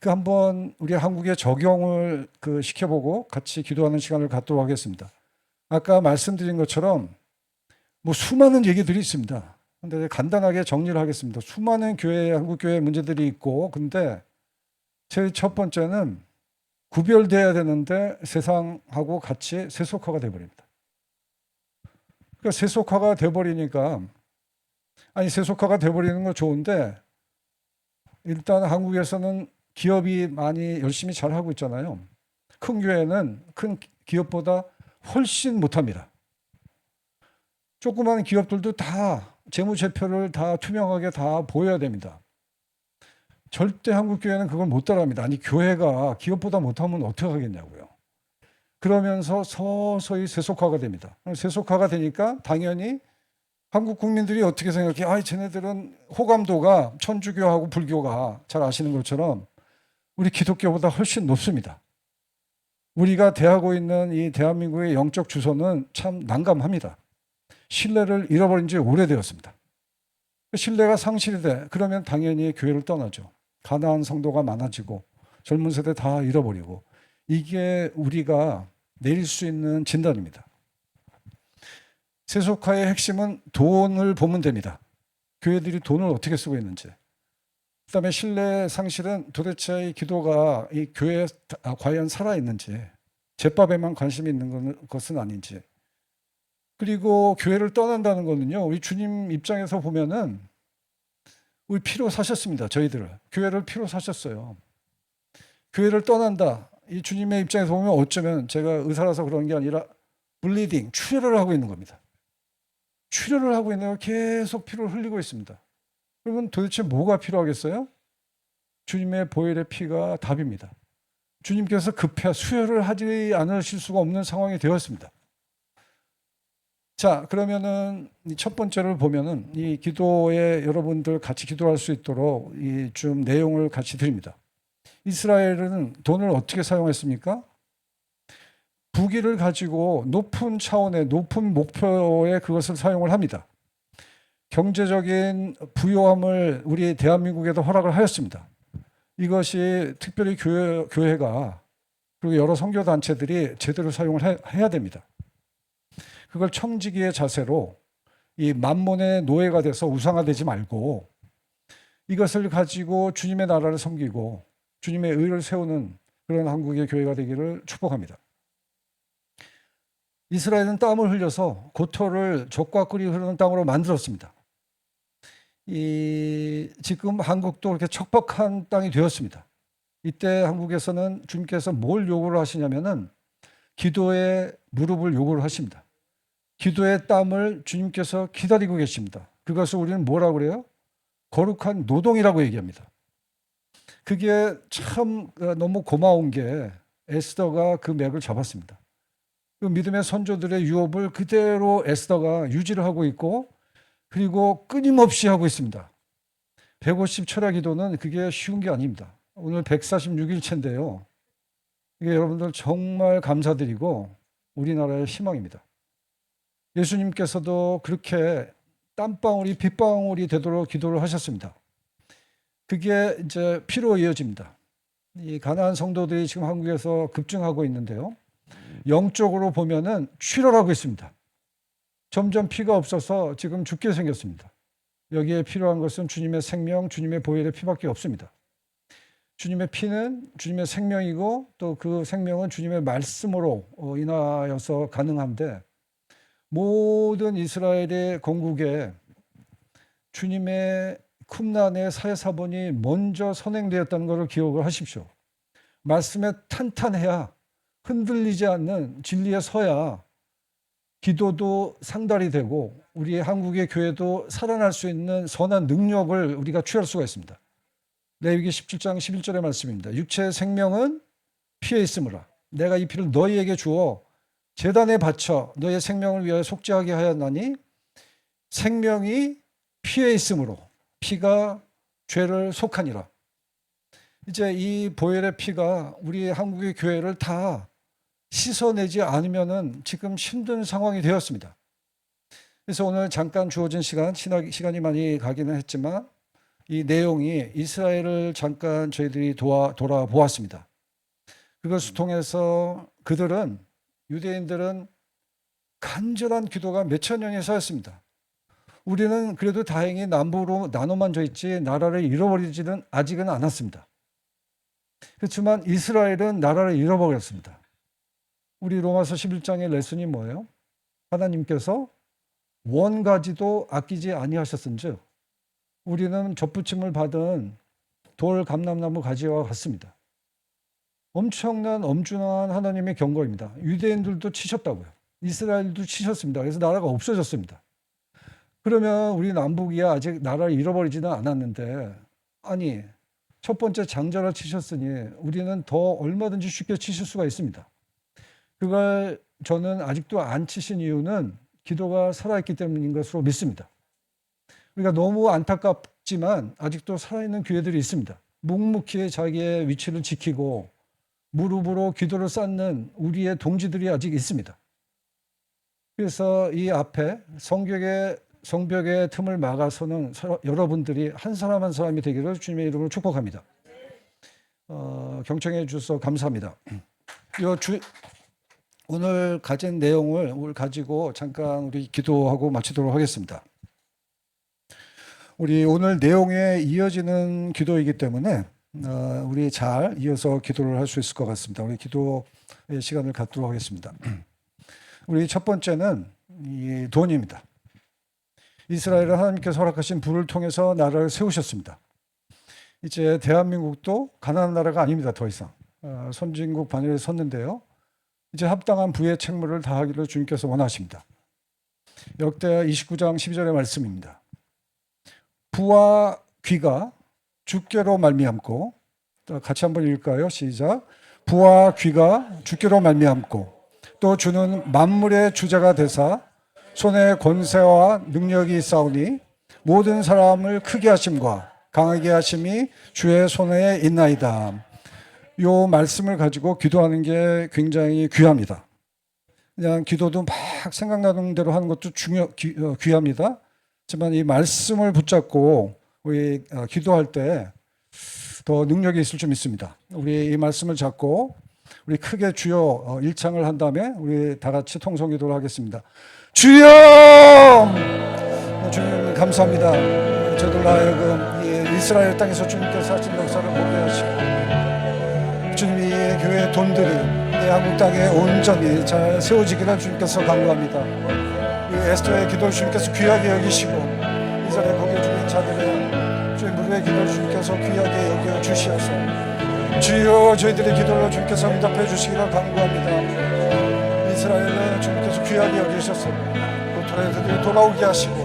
그 한번 우리 한국에 적용을 시켜보고 같이 기도하는 시간을 갖도록 하겠습니다. 아까 말씀드린 것처럼 뭐 수많은 얘기들이 있습니다. 근데 간단하게 정리를 하겠습니다. 수많은 한국 교회 문제들이 있고, 근데 제일 첫 번째는 구별돼야 되는데 세상하고 같이 세속화가 돼버립니다. 그러니까 세속화가 돼버리니까, 아니 세속화가 돼버리는 건 좋은데 일단 한국에서는 기업이 많이 열심히 잘하고 있잖아요. 큰 교회는 큰 기업보다 훨씬 못합니다. 조그마한 기업들도 다 재무제표를 다 투명하게 다 보여야 됩니다. 절대 한국 교회는 그걸 못 따라합니다. 아니 교회가 기업보다 못하면 어떻게 하겠냐고요. 그러면서 서서히 세속화가 됩니다. 세속화가 되니까 당연히 한국 국민들이 어떻게 생각해? 아, 쟤네들은 호감도가 천주교하고 불교가 잘 아시는 것처럼 우리 기독교보다 훨씬 높습니다. 우리가 대하고 있는 이 대한민국의 영적 주소는 참 난감합니다. 신뢰를 잃어버린 지 오래되었습니다. 신뢰가 상실이 돼. 그러면 당연히 교회를 떠나죠. 가난한 성도가 많아지고 젊은 세대 다 잃어버리고 이게 우리가 내릴 수 있는 진단입니다. 세속화의 핵심은 돈을 보면 됩니다. 교회들이 돈을 어떻게 쓰고 있는지. 그다음에 신뢰 상실은 도대체 이 기도가 이 교회에 과연 살아있는지, 제밥에만 관심이 있는 것은 아닌지. 그리고 교회를 떠난다는 거는요, 우리 주님 입장에서 보면은 우리 피로 사셨습니다. 저희들을. 교회를 피로 사셨어요. 교회를 떠난다. 이 주님의 입장에서 보면 어쩌면 제가 의사라서 그런 게 아니라 블리딩, 출혈을 하고 있는 겁니다. 출혈을 하고 있는 거 계속 피를 흘리고 있습니다. 그러면 도대체 뭐가 필요하겠어요? 주님의 보혈의 피가 답입니다. 주님께서 수혈을 하지 않으실 수가 없는 상황이 되었습니다. 자, 그러면은 첫 번째를 보면은 이 기도에 여러분들 같이 기도할 수 있도록 이 좀 내용을 같이 드립니다. 이스라엘은 돈을 어떻게 사용했습니까? 부귀를 가지고 높은 차원의 높은 목표에 그것을 사용을 합니다. 경제적인 부유함을 우리 대한민국에도 허락을 하였습니다. 이것이 특별히 교회가 그리고 여러 선교단체들이 제대로 사용을 해야 됩니다. 그걸 청지기의 자세로 이 만몬의 노예가 돼서 우상화되지 말고 이것을 가지고 주님의 나라를 섬기고 주님의 의를 세우는 그런 한국의 교회가 되기를 축복합니다. 이스라엘은 땀을 흘려서 고토를 젖과 꿀이 흐르는 땅으로 만들었습니다. 지금 한국도 그렇게 척박한 땅이 되었습니다. 이때 한국에서는 주님께서 뭘 요구를 하시냐면은 기도의 무릎을 요구를 하십니다. 기도의 땀을 주님께서 기다리고 계십니다. 그것을 우리는 뭐라고 그래요? 거룩한 노동이라고 얘기합니다. 그게 참 너무 고마운 게 에스더가 그 맥을 잡았습니다. 그 믿음의 선조들의 유업을 그대로 에스더가 유지를 하고 있고 그리고 끊임없이 하고 있습니다. 150 철야 기도는 그게 쉬운 게 아닙니다. 오늘 146일째인데요. 이게 여러분들 정말 감사드리고 우리나라의 희망입니다. 예수님께서도 그렇게 땀방울이 빗방울이 되도록 기도를 하셨습니다. 그게 이제 피로 이어집니다. 이 가나안 성도들이 지금 한국에서 급증하고 있는데요. 영적으로 보면은 출혈하고 있습니다. 점점 피가 없어서 지금 죽게 생겼습니다. 여기에 필요한 것은 주님의 생명, 주님의 보혈의 피밖에 없습니다. 주님의 피는 주님의 생명이고 또 그 생명은 주님의 말씀으로 인하여서 가능한데, 모든 이스라엘의 건국에 주님의 쿰란의 사회사본이 먼저 선행되었다는 것을 기억을 하십시오. 말씀에 탄탄해야, 흔들리지 않는 진리에 서야 기도도 상달이 되고 우리 한국의 교회도 살아날 수 있는 선한 능력을 우리가 취할 수가 있습니다. 레위기 17장 11절의 말씀입니다. 육체의 생명은 피에 있으므라. 내가 이 피를 너희에게 주어 제단에 바쳐 너희의 생명을 위하여 속죄하게 하였나니, 생명이 피에 있으므로 피가 죄를 속하니라. 이제 이 보혈의 피가 우리 한국의 교회를 다 씻어내지 않으면은 지금 힘든 상황이 되었습니다. 그래서 오늘 잠깐 주어진 시간이 많이 가기는 했지만 이 내용이 이스라엘을 잠깐 저희들이 돌아보았습니다. 그것을 통해서 유대인들은 간절한 기도가 몇천 년이 쌓였습니다. 우리는 그래도 다행히 남북으로 나눠만져 있지 나라를 잃어버리지는 아직은 않았습니다. 그렇지만 이스라엘은 나라를 잃어버렸습니다. 우리 로마서 11장의 레슨이 뭐예요? 하나님께서 원가지도 아끼지 아니하셨은즉 우리는 접붙임을 받은 돌 감람나무 가지와 같습니다. 엄청난 엄중한 하나님의 경고입니다. 유대인들도 치셨다고요. 이스라엘도 치셨습니다. 그래서 나라가 없어졌습니다. 그러면 우리 남북이 아직 나라를 잃어버리지는 않았는데, 아니 첫 번째 장자를 치셨으니 우리는 더 얼마든지 쉽게 치실 수가 있습니다. 그걸 저는 아직도 안 치신 이유는 기도가 살아있기 때문인 것으로 믿습니다. 우리가 너무 안타깝지만 아직도 살아있는 교회들이 있습니다. 묵묵히 자기의 위치를 지키고 무릎으로 기도를 쌓는 우리의 동지들이 아직 있습니다. 그래서 이 앞에 성벽의 틈을 막아서는 여러분들이 한 사람 한 사람이 되기를 주님의 이름으로 축복합니다. 경청해 주셔서 감사합니다. 오늘 가진 내용을 가지고 잠깐 우리 기도하고 마치도록 하겠습니다. 우리 오늘 내용에 이어지는 기도이기 때문에 우리 잘 이어서 기도를 할 수 있을 것 같습니다. 우리 기도의 시간을 갖도록 하겠습니다. 우리 첫 번째는 이 돈입니다. 이스라엘은 하나님께서 허락하신 부를 통해서 나라를 세우셨습니다. 이제 대한민국도 가난한 나라가 아닙니다. 더 이상 선진국 반열에 섰는데요. 이제 합당한 부의 책무를 다하기를 주님께서 원하십니다. 역대하 29장 12절의 말씀입니다. 부와 귀가 주께로 말미암고, 같이 한번 읽을까요? 시작. 부와 귀가 주께로 말미암고 또 주는 만물의 주자가 되사 손에 권세와 능력이 있사오니 모든 사람을 크게 하심과 강하게 하심이 주의 손에 있나이다. 이 말씀을 가지고 기도하는 게 굉장히 귀합니다. 그냥 기도도 막 생각나는 대로 하는 것도 귀합니다. 하지만 이 말씀을 붙잡고 우리 기도할 때 더 능력이 있을 줄 믿습니다. 우리 이 말씀을 잡고 우리 크게 주여 일창을 한 다음에 우리 다 같이 통성 기도를 하겠습니다. 주여! 주님 감사합니다. 저들로 하여금 이스라엘 땅에서 주님께서 하신 역사를 보게 하시고 주님이 교회 돈들이 이 한국 땅에 온전히 잘 세워지기를 주님께서 간구합니다. 이 에스더의 기도를 주님께서 귀하게 여기시고 이전에 거기에 죽은 자들의 주의 무료의 기도를 주님께서 귀하게 여겨 주시어서 주여 저희들의 기도를 주님께서 응답해 주시기를 간구합니다. 이스라엘을 주님께서 귀하게 여기셔서 고토라에서 돌아오게 하시고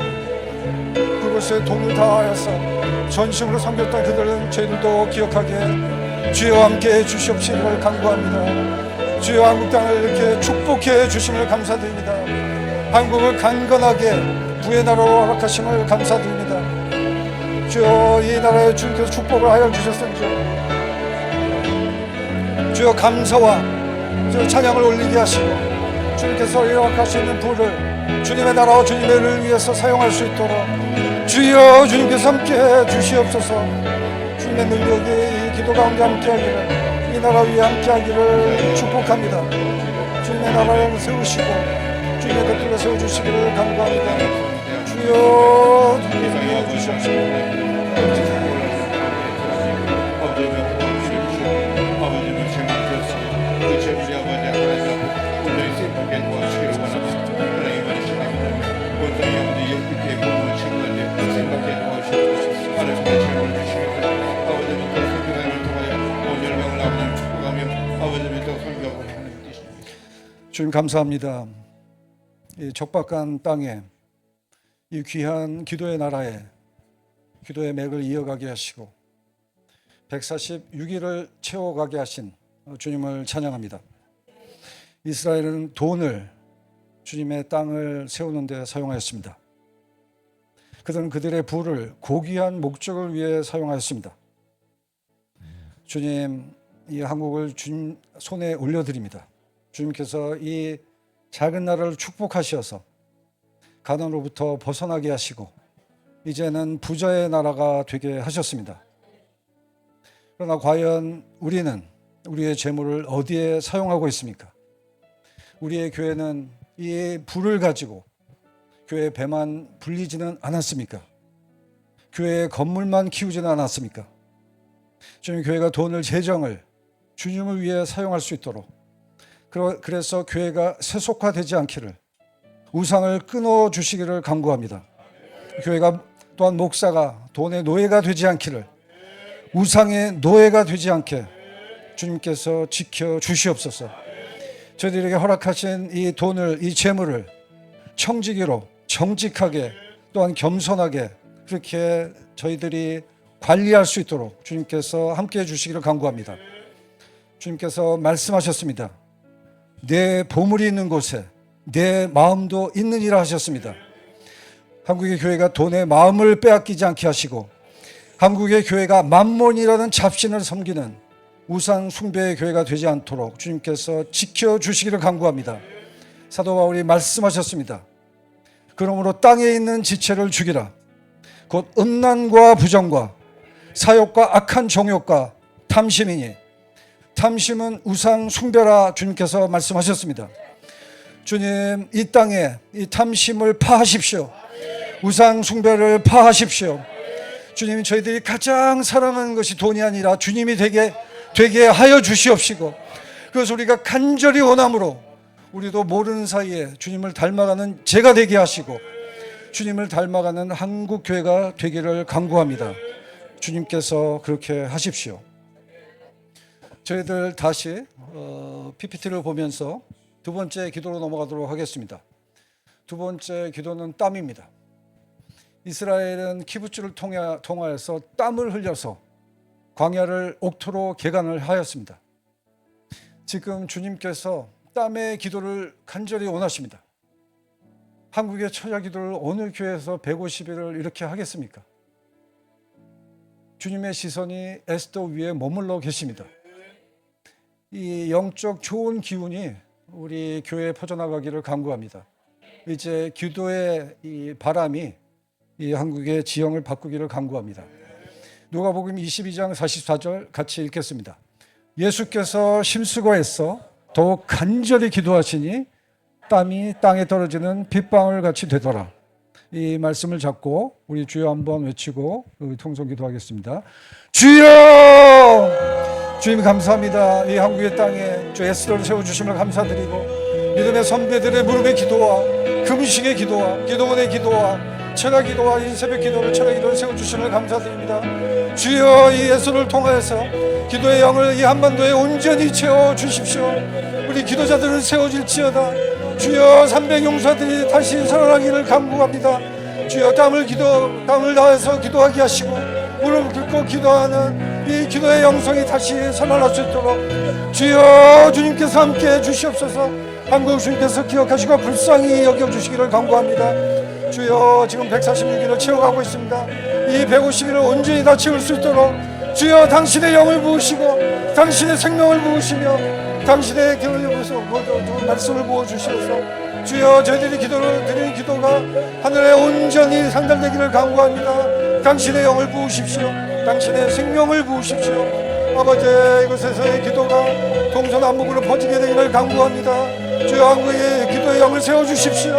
그곳에 돈을 다하여서 전심으로 섬겼던 그들은 저희들도 기억하게 주여 함께해 주시옵시기를 간구합니다. 주여 한국 땅을 이렇게 축복해 주심을 감사드립니다. 한국을 강건하게 부의 나라로 허락하심을 감사드립니다. 주여 이 나라에 주님께서 축복을 하여 주셨은지 주여 감사와 주여 찬양을 올리게 하시고 주님께서 허락하시는 부를 주님의 나라와 주님의 일을 위해서 사용할 수 있도록 주여 주님께서 함께해 주시옵소서. 주님의 능력이 이 기도 가운데 함께하기를, 이 나라 위에 함께하기를 축복합니다. 주님의 나라를 세우시고 주님의 것들을 세워주시기를 간구합니다. 주여 주님께서 주시옵소서. 주님 감사합니다. 이 척박한 땅에 이 귀한 기도의 나라에 기도의 맥을 이어가게 하시고 146일을 채워가게 하신 주님을 찬양합니다. 이스라엘은 돈을 주님의 땅을 세우는 데 사용하였습니다. 그들은 그들의 부를 고귀한 목적을 위해 사용하였습니다. 주님, 이 한국을 주님 손에 올려드립니다. 주님께서 이 작은 나라를 축복하셔서 가난으로부터 벗어나게 하시고 이제는 부자의 나라가 되게 하셨습니다. 그러나 과연 우리는 우리의 재물을 어디에 사용하고 있습니까? 우리의 교회는 이 부를 가지고 교회 배만 불리지는 않았습니까? 교회의 건물만 키우지는 않았습니까? 주님, 교회가 돈을, 재정을 주님을 위해 사용할 수 있도록, 그래서 교회가 세속화되지 않기를, 우상을 끊어주시기를 간구합니다. 교회가 또한 목사가 돈의 노예가 되지 않기를, 우상의 노예가 되지 않게 주님께서 지켜주시옵소서. 저희들에게 허락하신 이 돈을, 이 재물을 청지기로 정직하게 또한 겸손하게 그렇게 저희들이 관리할 수 있도록 주님께서 함께해 주시기를 간구합니다. 주님께서 말씀하셨습니다. 내 보물이 있는 곳에 내 마음도 있느니라 하셨습니다. 한국의 교회가 돈의 마음을 빼앗기지 않게 하시고 한국의 교회가 만몬이라는 잡신을 섬기는 우상 숭배의 교회가 되지 않도록 주님께서 지켜주시기를 간구합니다. 사도 바울이 말씀하셨습니다. 그러므로 땅에 있는 지체를 죽이라. 곧 음란과 부정과 사욕과 악한 정욕과 탐심이니, 탐심은 우상 숭배라 주님께서 말씀하셨습니다. 주님, 이 땅에 이 탐심을 파하십시오. 우상 숭배를 파하십시오. 주님, 저희들이 가장 사랑하는 것이 돈이 아니라 주님이 되게 하여 주시옵시고, 그것을 우리가 간절히 원함으로 우리도 모르는 사이에 주님을 닮아가는 제가 되게 하시고 주님을 닮아가는 한국교회가 되기를 간구합니다. 주님께서 그렇게 하십시오. 저희들 다시 PPT를 보면서 두 번째 기도로 넘어가도록 하겠습니다. 두 번째 기도는 땀입니다. 이스라엘은 키부츠를 통하여서 땀을 흘려서 광야를 옥토로 개간을 하였습니다. 지금 주님께서 땀의 기도를 간절히 원하십니다. 한국의 처자 기도를 어느 교회에서 150일을 이렇게 하겠습니까? 주님의 시선이 에스더 위에 머물러 계십니다. 이 영적 좋은 기운이 우리 교회에 퍼져나가기를 간구합니다. 이제 기도의 이 바람이 이 한국의 지형을 바꾸기를 간구합니다. 누가복음 22장 44절 같이 읽겠습니다. 예수께서 힘쓰고 애써 더욱 간절히 기도하시니 땀이 땅에 떨어지는 빗방울 같이 되더라. 이 말씀을 잡고 우리 주여 한번 외치고 통성 기도하겠습니다. 주여! 주님 감사합니다. 이 한국의 땅에 주 에스더를 세워주심을 감사드리고 믿음의 선배들의 무릎의 기도와 금식의 기도와 기도원의 기도와 철야 기도와 이 새벽 기도를 철야 기도를 세워주심을 감사드립니다. 주여, 이 예수를 통하여서 기도의 영을 이 한반도에 온전히 채워주십시오. 우리 기도자들을 세워질지어다. 주여, 300용사들이 다시 살아나기를 간구합니다. 주여, 땀을 다해서 기도하게 하시고 무릎 꿇고 기도하는 이 기도의 영성이 다시 살아날 수 있도록 주여, 주님께서 함께해 주시옵소서. 한국 주님께서 기억하시고 불쌍히 여겨주시기를 간구합니다. 주여, 지금 146일을 채워가고 있습니다. 이 150일을 온전히 다 채울 수 있도록 주여, 당신의 영을 부으시고 당신의 생명을 부으시며 당신의 주셔서 말씀을 부어주셔서 주여 저희들이 기도를 드리는 기도가 하늘에 온전히 상달되기를 간구합니다. 당신의 영을 부으십시오. 당신의 생명을 부으십시오. 아버지, 이곳에서의 기도가 동서남북으로 퍼지게 되기를 간구합니다. 주여 한국의 기도의 영을 세워주십시오.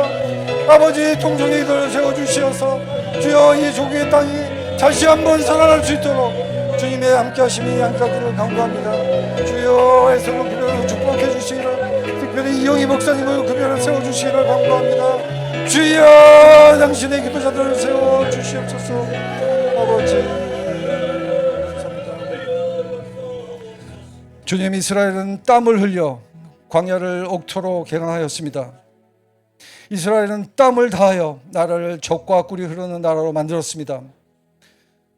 아버지, 통성의 기도를 세워주시어서 주여 이 조국의 땅이 다시 한번 살아날 수 있도록 주님의 함께하심이 함께하기를 간구합니다. 주여 에서로 급여를 축복해 주시기를, 특별히 이영희 목사님을 급여를 세워주시기를 간구합니다. 주여 당신의 기도자들을 세워주시옵소서. 아버지 감사합니다. 주님, 이스라엘은 땀을 흘려 광야를 옥토로 개강하였습니다. 이스라엘은 땀을 다하여 나라를 적과 꿀이 흐르는 나라로 만들었습니다.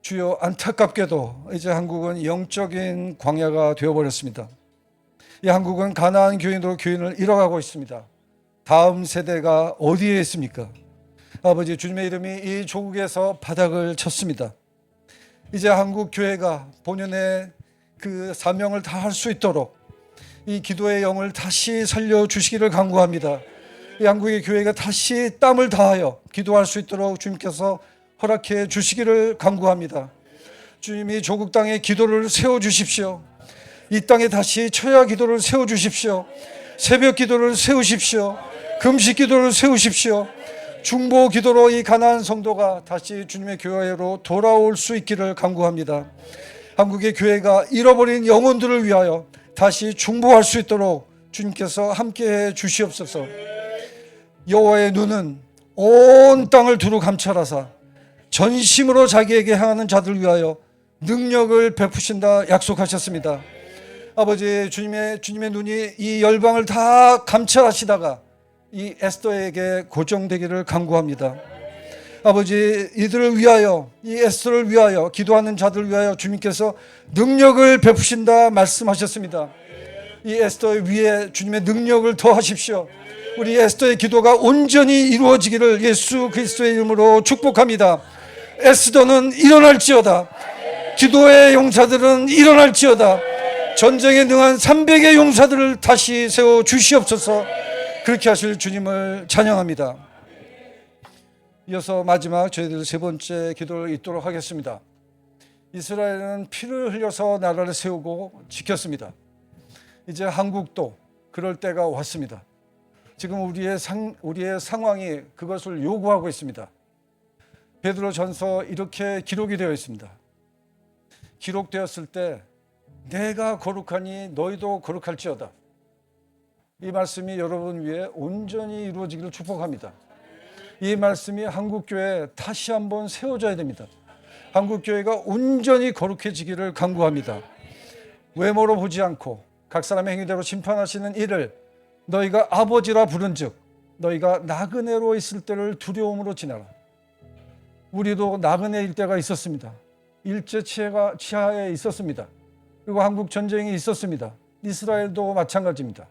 주여, 안타깝게도 이제 한국은 영적인 광야가 되어버렸습니다. 이 한국은 가나안 교인으로 교인을 잃어가고 있습니다. 다음 세대가 어디에 있습니까? 아버지, 주님의 이름이 이 조국에서 바닥을 쳤습니다. 이제 한국 교회가 본연의 그 사명을 다할 수 있도록 이 기도의 영을 다시 살려주시기를 간구합니다. 이 한국의 교회가 다시 땀을 다하여 기도할 수 있도록 주님께서 허락해 주시기를 간구합니다. 주님이 조국 땅에 기도를 세워주십시오. 이 땅에 다시 초야 기도를 세워주십시오. 새벽 기도를 세우십시오. 금식 기도를 세우십시오. 중보 기도로 이 가나안 성도가 다시 주님의 교회로 돌아올 수 있기를 간구합니다. 한국의 교회가 잃어버린 영혼들을 위하여 다시 중보할 수 있도록 주님께서 함께해 주시옵소서. 여호와의 눈은 온 땅을 두루 감찰하사 전심으로 자기에게 향하는 자들을 위하여 능력을 베푸신다 약속하셨습니다. 아버지, 주님의 눈이 이 열방을 다 감찰하시다가 이 에스더에게 고정되기를 간구합니다. 아버지, 이들을 위하여, 이 에스더를 위하여, 기도하는 자들을 위하여 주님께서 능력을 베푸신다 말씀하셨습니다. 이 에스더 위에 주님의 능력을 더하십시오. 우리 에스더의 기도가 온전히 이루어지기를 예수 그리스도의 이름으로 축복합니다. 에스더는 일어날지어다. 기도의 용사들은 일어날지어다. 전쟁에 능한 300의 용사들을 다시 세워 주시옵소서. 그렇게 하실 주님을 찬양합니다. 이어서 마지막 저희들 세 번째 기도를 잇도록 하겠습니다. 이스라엘은 피를 흘려서 나라를 세우고 지켰습니다. 이제 한국도 그럴 때가 왔습니다. 지금 우리의 상황이 그것을 요구하고 있습니다. 베드로전서 이렇게 기록이 되어 있습니다. 기록되었을 때 내가 거룩하니 너희도 거룩할지어다. 이 말씀이 여러분 위에 온전히 이루어지기를 축복합니다. 이 말씀이 한국교회에 다시 한번 세워져야 됩니다. 한국교회가 온전히 거룩해지기를 간구합니다. 외모로 보지 않고 각 사람의 행위대로 심판하시는 이를 너희가 아버지라 부른즉 너희가 나그네로 있을 때를 두려움으로 지내라. 우리도 나그네일 때가 있었습니다. 일제 치하에 있었습니다. 그리고 한국 전쟁이 있었습니다. 이스라엘도 마찬가지입니다.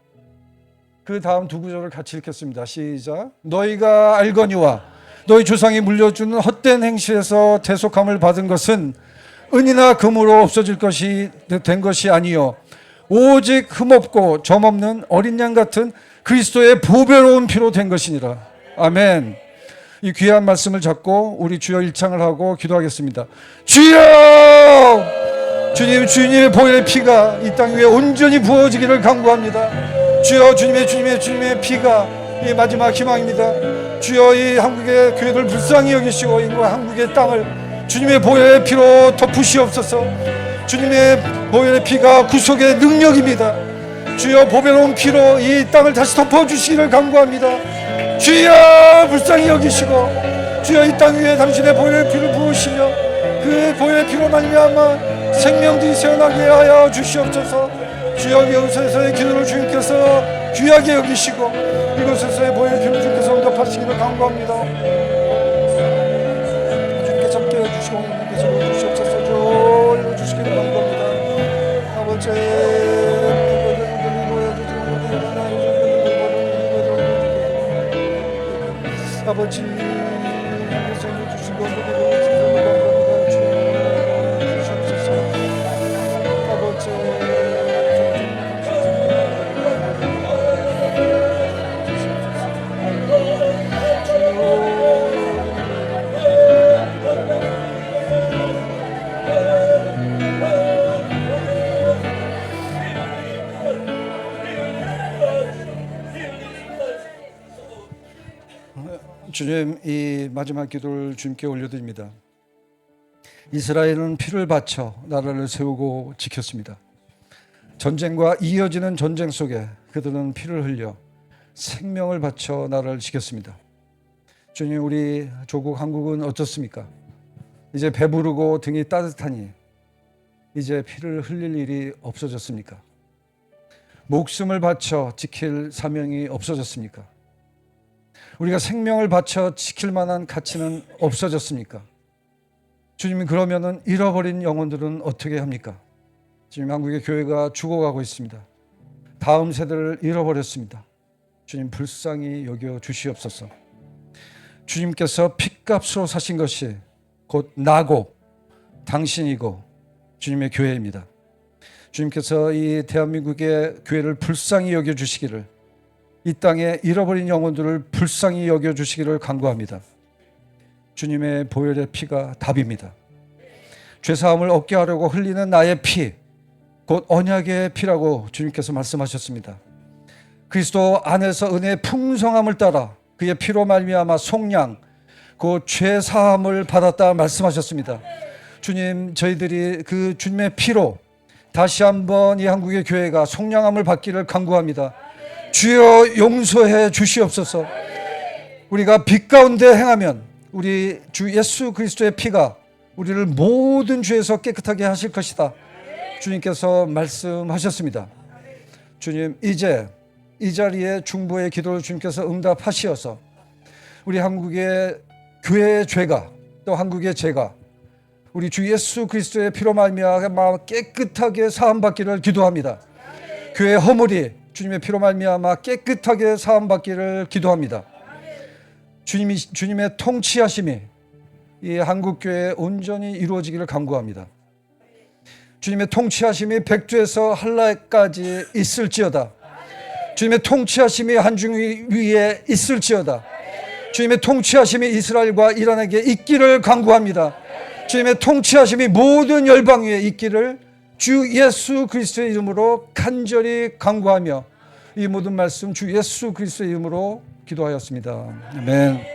그 다음 두 구절을 같이 읽겠습니다. 시작. 너희가 알거니와 너희 조상이 물려주는 헛된 행실에서 대속함을 받은 것은 은이나 금으로 없어질 것이 된 것이 아니요 오직 흠없고 점없는 어린 양 같은 그리스도의 보배로운 피로 된 것이니라. 아멘. 이 귀한 말씀을 잡고 우리 주여 일창을 하고 기도하겠습니다. 주여! 주님의 보혈의 피가 이 땅 위에 온전히 부어지기를 간구합니다. 주여, 주님의 피가 이 마지막 희망입니다. 주여, 이 한국의 교회를 불쌍히 여기시고 이 한국의 땅을 주님의 보혈의 피로 덮으시옵소서. 주님의 보혈의 피가 구속의 능력입니다. 주여, 보배로운 피로 이 땅을 다시 덮어주시기를 간구합니다. 주여, 불쌍히 여기시고 주여, 이 땅 위에 당신의 보혈의 피를 부으시며 그 보혈의 피로 말미암아 생명들이 새어나게 하여 주시옵소서. 주여, 이곳에서의 기도를 주님께서 귀하게 여기시고 이곳에서의 보혈의 피를 주님께서 응답하시기를 간구합니다. 주님께서 함께 해주시고 주님께서 주시옵소서. 주 읽어주시기를 간구합니다. 아버지, 아버지, 주님께서 주신 것을 아버지, 주님, 이 마지막 기도를 주님께 올려드립니다. 이스라엘은 피를 바쳐 나라를 세우고 지켰습니다. 전쟁과 이어지는 전쟁 속에 그들은 피를 흘려 생명을 바쳐 나라를 지켰습니다. 주님, 우리 조국 한국은 어떻습니까? 이제 배부르고 등이 따뜻하니 이제 피를 흘릴 일이 없어졌습니까? 목숨을 바쳐 지킬 사명이 없어졌습니까? 우리가 생명을 바쳐 지킬 만한 가치는 없어졌습니까? 주님, 그러면은 잃어버린 영혼들은 어떻게 합니까? 지금 한국의 교회가 죽어가고 있습니다. 다음 세대를 잃어버렸습니다. 주님, 불쌍히 여겨 주시옵소서. 주님께서 핏값으로 사신 것이 곧 나고 당신이고 주님의 교회입니다. 주님께서 이 대한민국의 교회를 불쌍히 여겨 주시기를, 이 땅에 잃어버린 영혼들을 불쌍히 여겨 주시기를 간구합니다. 주님의 보혈의 피가 답입니다. 죄사함을 얻게 하려고 흘리는 나의 피, 곧 언약의 피라고 주님께서 말씀하셨습니다. 그리스도 안에서 은혜의 풍성함을 따라 그의 피로 말미암아 속량, 그 죄사함을 받았다 말씀하셨습니다. 주님, 저희들이 그 주님의 피로 다시 한번 이 한국의 교회가 속량함을 받기를 간구합니다. 주여 용서해 주시옵소서. 우리가 빛 가운데 행하면 우리 주 예수 그리스도의 피가 우리를 모든 죄에서 깨끗하게 하실 것이다. 주님께서 말씀하셨습니다. 주님, 이제 이 자리에 중보의 기도를 주님께서 응답하시어서 우리 한국의 교회의 죄가, 또 한국의 죄가 우리 주 예수 그리스도의 피로 말미암아 깨끗하게 사함받기를 기도합니다. 교회의 허물이 주님의 피로 말미암아 깨끗하게 사함받기를 기도합니다. 주님의 통치하심이 이 한국교회에 온전히 이루어지기를 간구합니다. 주님의 통치하심이 백두에서 한라까지 있을지어다. 주님의 통치하심이 한중 위에 있을지어다. 주님의 통치하심이 이스라엘과 이란에게 있기를 간구합니다. 주님의 통치하심이 모든 열방 위에 있기를 주 예수 그리스도의 이름으로 간절히 간구하며 이 모든 말씀 주 예수 그리스도의 이름으로 기도하였습니다. 아멘.